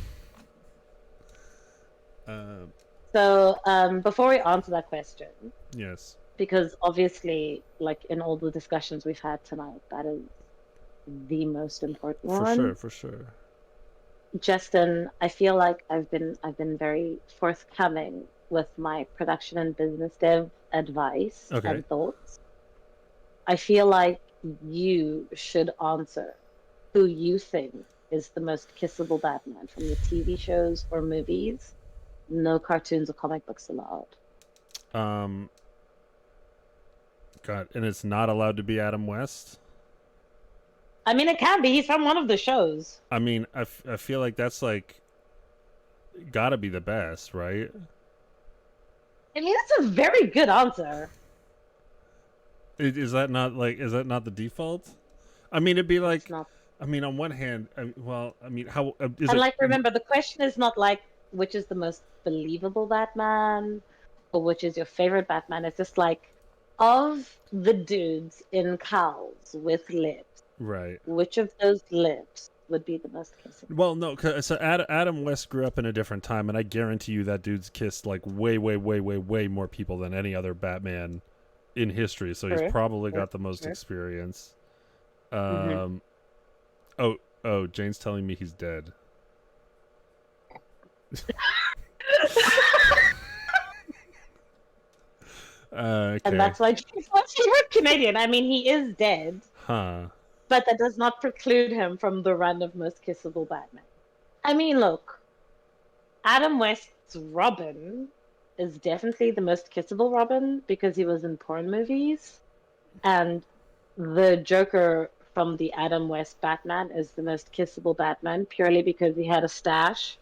Speaker 1: Uh,
Speaker 2: So, before we answer that question,
Speaker 1: yes.
Speaker 2: because obviously, like in all the discussions we've had tonight, that is the most important
Speaker 1: For sure.
Speaker 2: one.
Speaker 1: For sure.
Speaker 2: Justin, I feel like I've been very forthcoming with my production and business dev advice
Speaker 1: Okay.
Speaker 2: and thoughts. I feel like you should answer who you think is the most kissable Batman from the TV shows or movies. No cartoons or comic books allowed.
Speaker 1: Um. God, and it's not allowed to be Adam West.
Speaker 2: I mean, it can be. He's from one of the shows.
Speaker 1: I mean, I feel like that's like gotta be the best, right?
Speaker 2: I mean, that's a very good answer.
Speaker 1: Is that not like is that not the default? I mean, it'd be
Speaker 2: It's
Speaker 1: like,
Speaker 2: not.
Speaker 1: I mean, on one hand, how is
Speaker 2: And
Speaker 1: it?
Speaker 2: like, remember, the question is not like which is the most believable Batman or which is your favorite Batman. It's just like of the dudes in cowls with lips,
Speaker 1: Right.
Speaker 2: which of those lips would be the most kissable?
Speaker 1: Well, no. So Adam West grew up in a different time, and I guarantee you that dude's kissed like way, way, way, way, way more people than any other Batman in history. So he's
Speaker 2: True,
Speaker 1: probably
Speaker 2: true,
Speaker 1: got the most
Speaker 2: true.
Speaker 1: experience.
Speaker 2: Mm-hmm.
Speaker 1: Um. Oh. Jane's telling me he's dead.
Speaker 2: And
Speaker 1: Okay.
Speaker 2: that's why he's my favorite Canadian. I mean, he is dead,
Speaker 1: Huh.
Speaker 2: but that does not preclude him from the run of most kissable Batman. I mean, look, Adam West's Robin is definitely the most kissable Robin because he was in porn movies, and the Joker from the Adam West Batman is the most kissable Batman purely because he had a stash,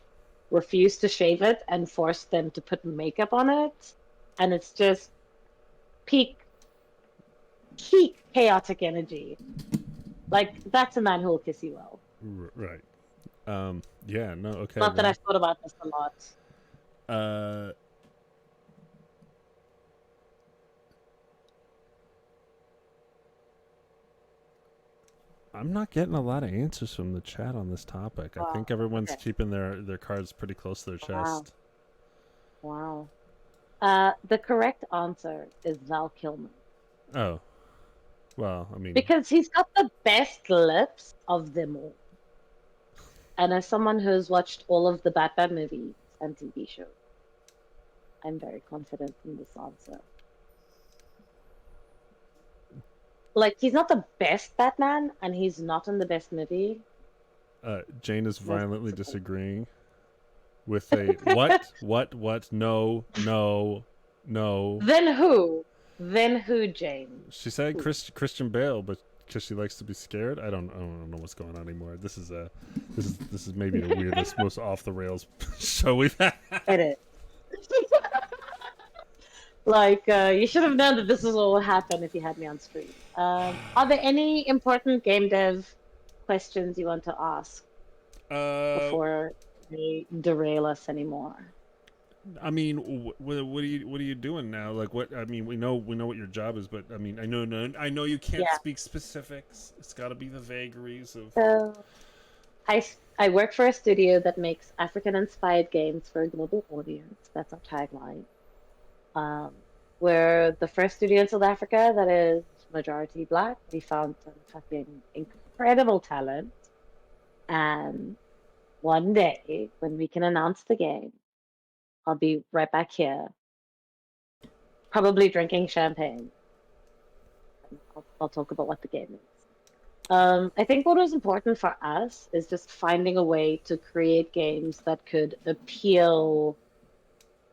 Speaker 2: refused to shave it, and forced them to put makeup on it, and it's just peak peak chaotic energy. Like that's a man who will kiss you well.
Speaker 1: Right. Yeah. No. Okay.
Speaker 2: Not that
Speaker 1: Then.
Speaker 2: I've thought about this a lot.
Speaker 1: Uh. I'm not getting a lot of answers from the chat on this topic. I think
Speaker 2: Wow.
Speaker 1: everyone's
Speaker 2: Okay.
Speaker 1: keeping their cards pretty close to their
Speaker 2: Wow.
Speaker 1: chest.
Speaker 2: Wow. The correct answer is Val Kilmer
Speaker 1: Oh, well, I mean,
Speaker 2: because he's got the best lips of them all. And as someone who's watched all of the Batman movies and TV shows, I'm very confident in this answer. Like, he's not the best Batman, and he's not in the best movie.
Speaker 1: Jane is
Speaker 2: Most
Speaker 1: violently
Speaker 2: disappointing.
Speaker 1: disagreeing with a what? No, no, no.
Speaker 2: Then who? Then who, Jane?
Speaker 1: She said
Speaker 2: Who?
Speaker 1: Christian Bale, but because she likes to be scared. I don't know what's going on anymore. This is maybe the weirdest, most off the rails show we've had.
Speaker 2: It is. Like, you should have known that this is what would happen if you had me on screen. Are there any important game dev questions you want to ask
Speaker 1: Uh,
Speaker 2: before they derail us anymore?
Speaker 1: I mean, what are you doing now? Like, what? I mean, we know what your job is, but I mean, I know you can't
Speaker 2: Yeah.
Speaker 1: speak specifics. It's got to be the vagaries of.
Speaker 2: So I work for a studio that makes African-inspired games for a global audience. That's our tagline. Um, we're the first studio in South Africa that is majority Black. We found some fucking incredible talent, and one day when we can announce the game, I'll be right back here, probably drinking champagne. I'll talk about what the game is. I think what was important for us is just finding a way to create games that could appeal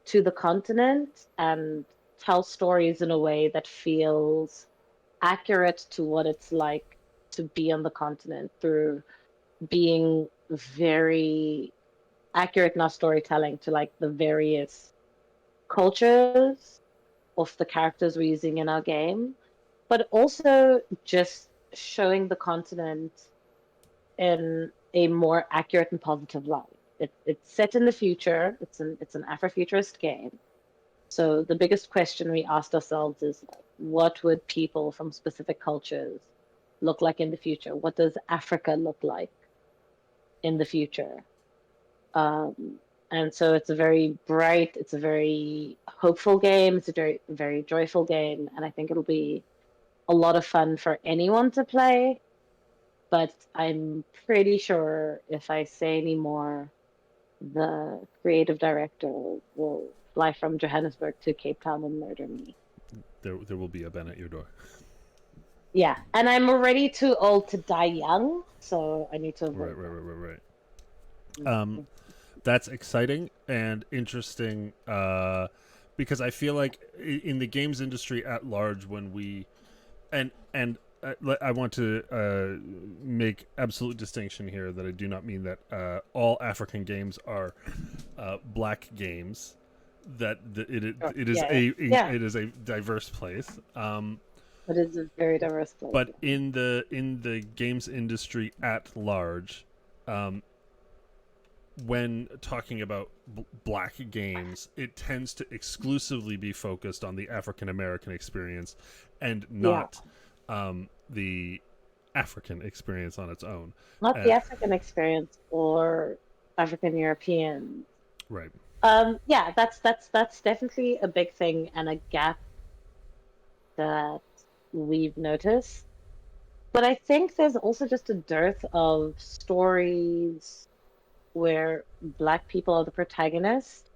Speaker 2: to the continent and tell stories in a way that feels accurate to what it's like to be on the continent through being very accurate in our storytelling to like the various cultures of the characters we're using in our game, but also just showing the continent in a more accurate and positive light. It's set in the future. It's an Afrofuturist game. So the biggest question we asked ourselves is like, what would people from specific cultures look like in the future? What does Africa look like in the future? Um, and so it's a very bright, it's a very hopeful game. It's a very joyful game, and I think it'll be a lot of fun for anyone to play. But I'm pretty sure if I say any more, the creative director will fly from Johannesburg to Cape Town and murder me.
Speaker 1: There will be a Ben at your door.
Speaker 2: Yeah, and I'm already too old to die young, so I need to
Speaker 1: Right,
Speaker 2: avoid
Speaker 1: right,
Speaker 2: that.
Speaker 1: right, right, right. That's exciting and interesting because I feel like in the games industry at large, when we and I want to make absolute distinction here that I do not mean that all African games are black games.
Speaker 2: Sure.
Speaker 1: It is
Speaker 2: Yeah, yeah,
Speaker 1: a
Speaker 2: yeah.
Speaker 1: it is a diverse place.
Speaker 2: But it's a very diverse place.
Speaker 1: But in the games industry at large, um, when talking about black games, it tends to exclusively be focused on the African American experience and
Speaker 2: Yeah,
Speaker 1: not the African experience on its own.
Speaker 2: not
Speaker 1: Uh,
Speaker 2: the African experience or African European.
Speaker 1: right.
Speaker 2: Yeah, that's definitely a big thing and a gap that we've noticed. But I think there's also just a dearth of stories where Black people are the protagonists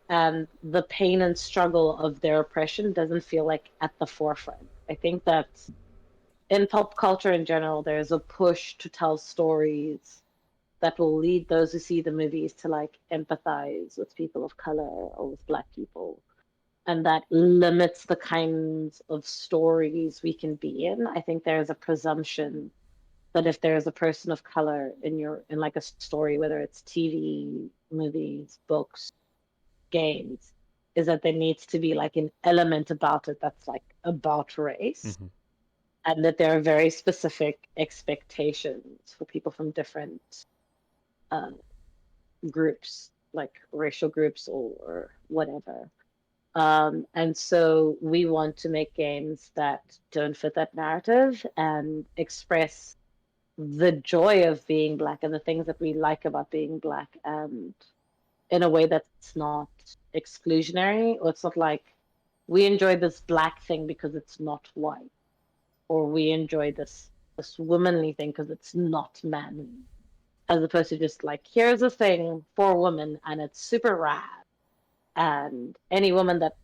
Speaker 2: and the pain and struggle of their oppression doesn't feel like at the forefront. I think that in pop culture in general, there's a push to tell stories that will lead those who see the movies to like empathize with people of color or with Black people. And that limits the kinds of stories we can be in. I think there's a presumption that if there's a person of color in like a story, whether it's TV, movies, books, games, is that there needs to be like an element about it that's like about race,
Speaker 1: Mm-hmm.
Speaker 2: and that there are very specific expectations for people from different uh, groups, like racial groups or whatever. And so we want to make games that don't fit that narrative and express the joy of being Black and the things that we like about being Black, and in a way that's not exclusionary, or it's not like we enjoy this Black thing because it's not white, or we enjoy this womanly thing because it's not manly, as opposed to just like, here's a thing for women and it's super rad, and any woman that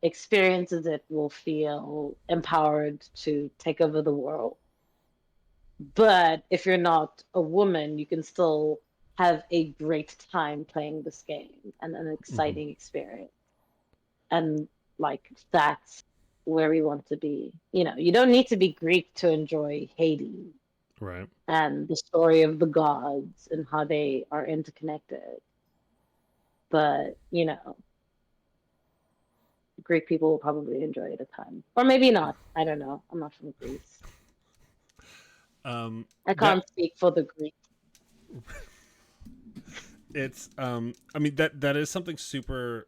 Speaker 2: experiences it will feel empowered to take over the world. But if you're not a woman, you can still have a great time playing this game and an
Speaker 1: Mm-hmm.
Speaker 2: exciting experience. And like that's where we want to be. You don't need to be Greek to enjoy Hades
Speaker 1: Right.
Speaker 2: and the story of the gods and how they are interconnected. But, Greek people will probably enjoy it a ton. Or maybe not. I don't know. I'm not from Greece. I
Speaker 1: That
Speaker 2: can't speak for the Greek.
Speaker 1: it's I mean that is something super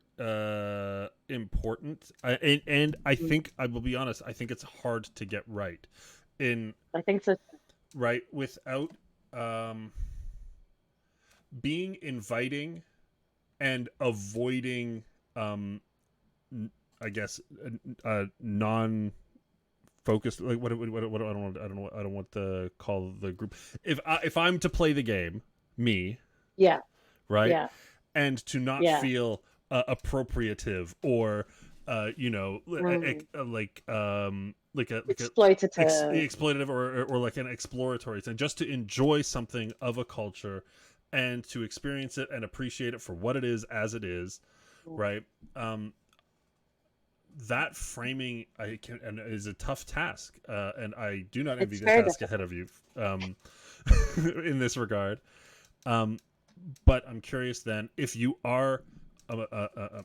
Speaker 1: important. And I think, I will be honest, I think it's hard to get right in
Speaker 2: I think so.
Speaker 1: right without um being inviting and avoiding I guess non focused, like what I don't want to call the group. If I'm to play the game, me,
Speaker 2: Yeah,
Speaker 1: right,
Speaker 2: yeah,
Speaker 1: and to not
Speaker 2: yeah.
Speaker 1: feel appropriative or
Speaker 2: Mm.
Speaker 1: like a
Speaker 2: Exploitative.
Speaker 1: exploitative or like an exploratory thing, just to enjoy something of a culture and to experience it and appreciate it for what it is, as it is,
Speaker 2: Mm.
Speaker 1: right? um that framing and is a tough task, and I do not envy
Speaker 2: It's
Speaker 1: the
Speaker 2: very
Speaker 1: task ahead
Speaker 2: difficult.
Speaker 1: of you, in this regard. um but I'm curious then, if you are a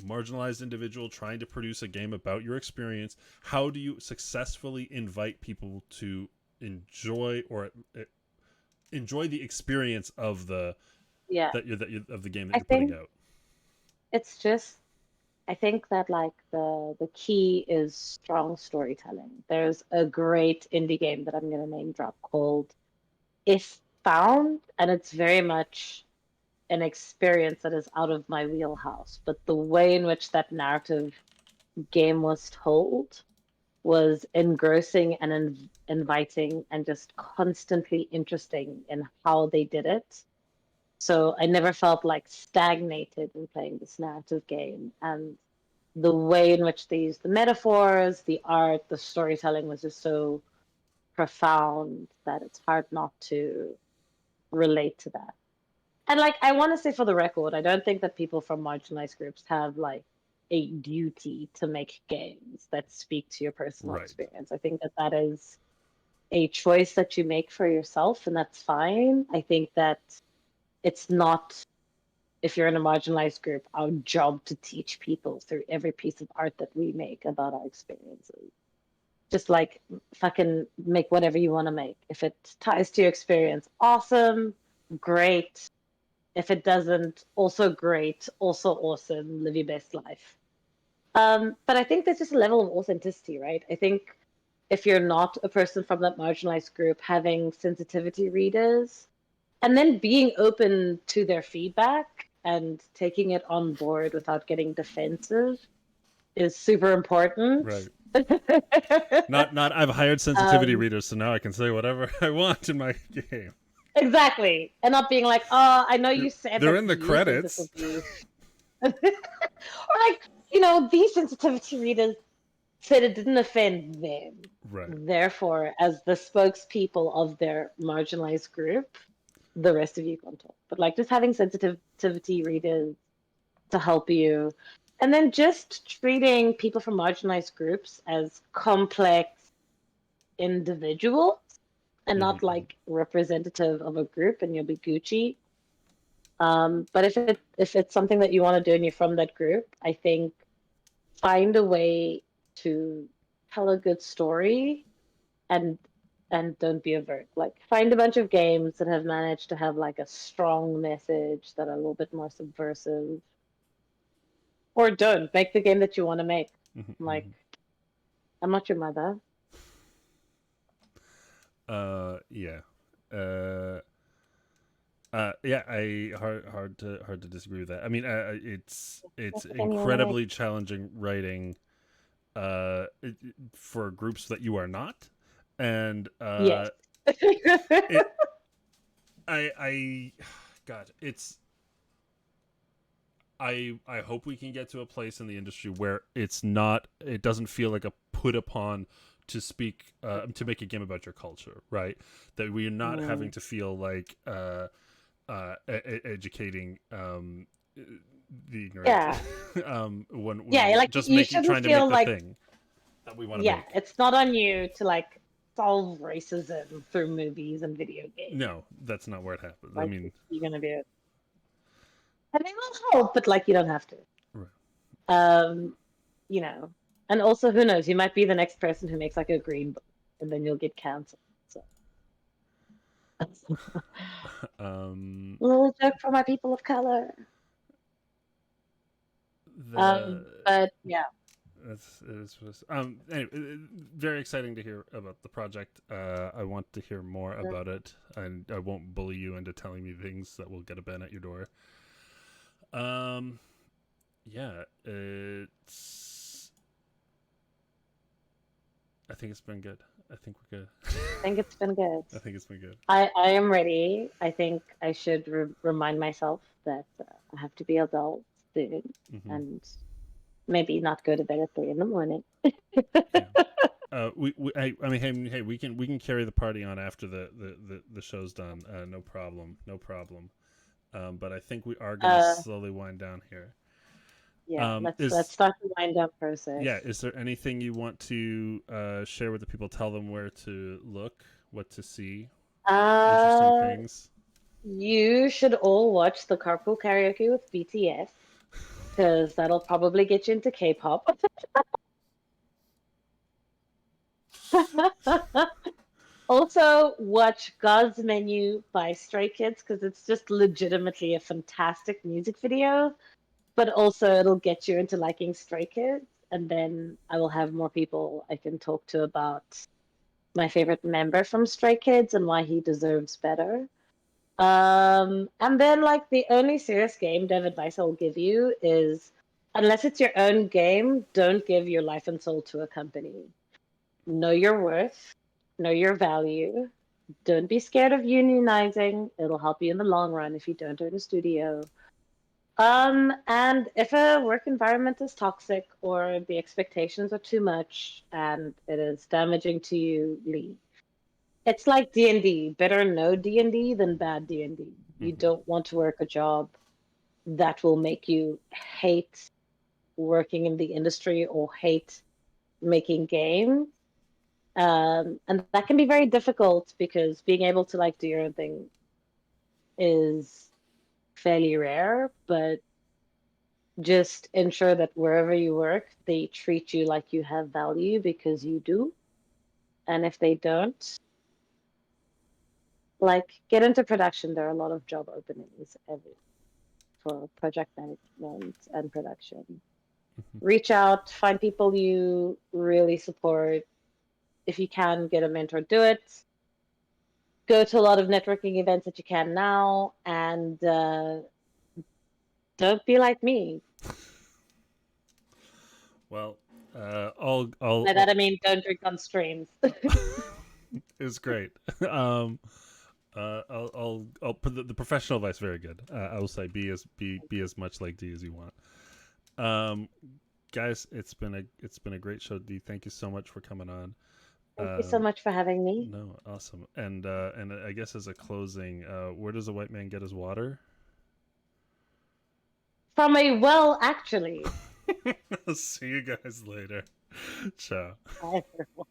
Speaker 1: marginalized individual trying to produce a game about your experience, how do you successfully invite people to enjoy or enjoy the experience of the
Speaker 2: Yeah.
Speaker 1: of the game that
Speaker 2: I
Speaker 1: you're putting
Speaker 2: think
Speaker 1: out?
Speaker 2: it's just I think that like the key is strong storytelling. There's a great indie game that I'm gonna name drop called If Found, and it's very much an experience that is out of my wheelhouse. But the way in which that narrative game was told was engrossing and inviting and just constantly interesting in how they did it. So I never felt like stagnated in playing this narrative game. And the way in which they used the metaphors, the art, the storytelling was just so profound that it's hard not to relate to that. And like I want to say for the record, I don't think that people from marginalized groups have like a duty to make games that speak to your personal
Speaker 1: Right.
Speaker 2: experience. I think that that is a choice that you make for yourself, and that's fine. I think that it's not, if you're in a marginalized group, our job to teach people through every piece of art that we make about our experiences. Just like fucking make whatever you want to make. If it ties to your experience, awesome, great. If it doesn't, also great, also awesome. Live your best life. But I think there's just a level of authenticity, right? I think if you're not a person from that marginalized group, having sensitivity readers and then being open to their feedback and taking it on board without getting defensive is super important.
Speaker 1: Right. Not I've hired sensitivity
Speaker 2: um,
Speaker 1: readers, so now I can say whatever I want in my game.
Speaker 2: exactly. And not being like, oh, I know you said
Speaker 1: They're
Speaker 2: that
Speaker 1: in the
Speaker 2: you think this
Speaker 1: credits.
Speaker 2: would be. Or like, these sensitivity readers said it didn't offend them.
Speaker 1: Right.
Speaker 2: Therefore, as the spokespeople of their marginalized group, the rest of you can talk. But like just having sensitivity readers to help you. And then just treating people from marginalized groups as complex individuals and not
Speaker 1: Mm-hmm.
Speaker 2: like representative of a group, and you'll be Gucci. But if it's something that you want to do and you're from that group, I think find a way to tell a good story and don't be avert. Like find a bunch of games that have managed to have like a strong message that are a little bit more subversive. Or don't make the game that you want to make. Like
Speaker 1: Mm-hmm.
Speaker 2: I'm not your mother.
Speaker 1: Yeah. Yeah, I hard to disagree with that. I mean, it's
Speaker 2: Anything you want to make?
Speaker 1: incredibly challenging writing for groups that you are not, and
Speaker 2: Yes.
Speaker 1: it I God, I hope we can get to a place in the industry where it doesn't feel like a put upon to speak to make a game about your culture, right? That we are not having
Speaker 2: Mm.
Speaker 1: to feel like educating the ignorant
Speaker 2: Yeah.
Speaker 1: when
Speaker 2: Yeah,
Speaker 1: we're
Speaker 2: like
Speaker 1: just
Speaker 2: you
Speaker 1: making
Speaker 2: shouldn't
Speaker 1: trying to make
Speaker 2: feel
Speaker 1: the
Speaker 2: like,
Speaker 1: thing that we want to
Speaker 2: yeah,
Speaker 1: make.
Speaker 2: it's not on you to like solve racism through movies and video games.
Speaker 1: No, that's not where it happens. I
Speaker 2: Like
Speaker 1: mean,
Speaker 2: you're gonna be, and they will help, but like you don't have to.
Speaker 1: right.
Speaker 2: Um, you know, and also who knows, you might be the next person who makes like a green book, and then you'll get cancelled. So,
Speaker 1: um,
Speaker 2: little joke for my people of color.
Speaker 1: the
Speaker 2: But yeah,
Speaker 1: That's it is. Anyway, very exciting to hear about the project. I want to hear more about it, and I won't bully you into telling me things that will get a ban at your door. Um, yeah, it's. I think it's been good. I think we're good.
Speaker 2: I think it's been good.
Speaker 1: I think it's been good.
Speaker 2: I am ready. I think I should remind myself that I have to be adult soon
Speaker 1: Hmm.
Speaker 2: and maybe not go to bed at 3 in the morning.
Speaker 1: Yeah. I mean, hey, we can carry the party on after the show's done. No problem, no problem. But I think we are gonna
Speaker 2: Uh,
Speaker 1: slowly wind down here.
Speaker 2: yeah, let's
Speaker 1: Is
Speaker 2: start the wind down process.
Speaker 1: Yeah, is there anything you want to share with the people? Tell them where to look, what to see, interesting
Speaker 2: Uh,
Speaker 1: things.
Speaker 2: you should all watch the Carpool Karaoke with BTS because that'll probably get you into K-pop. Also, watch God's Menu by Stray Kids because it's just legitimately a fantastic music video, but also it'll get you into liking Stray Kids. And then I will have more people I can talk to about my favorite member from Stray Kids and why he deserves better. And then, like, the only serious game dev advice I'll give you is unless it's your own game, don't give your life and soul to a company. Know your worth, know your value. Don't be scared of unionizing. It'll help you in the long run if you don't own a studio. And if a work environment is toxic or the expectations are too much and it is damaging to you, leave. It's like D&D. Better no D&D than bad D&D. You
Speaker 1: Hmm.
Speaker 2: don't want to work a job that will make you hate working in the industry or hate making games. And that can be very difficult because being able to like do your own thing is fairly rare, but just ensure that wherever you work, they treat you like you have value because you do. And if they don't, like get into production. There are a lot of job openings for project management and production.
Speaker 1: Hmm.
Speaker 2: Reach out, find people you really support. If you can get a mentor, do it. Go to a lot of networking events that you can now, and don't be like me.
Speaker 1: Well,
Speaker 2: By that I mean don't drink on streams.
Speaker 1: it's great. I'll put the professional advice very good. I will say be as much like D as you want. Um, guys, it's been a great show. D, thank you so much for coming on.
Speaker 2: Thank you so
Speaker 1: Um,
Speaker 2: much for having me.
Speaker 1: no, awesome. And I guess as a closing, where does a white man get his water?
Speaker 2: From a well, actually.
Speaker 1: I'll see you guys later. Ciao.
Speaker 2: Bye, everyone.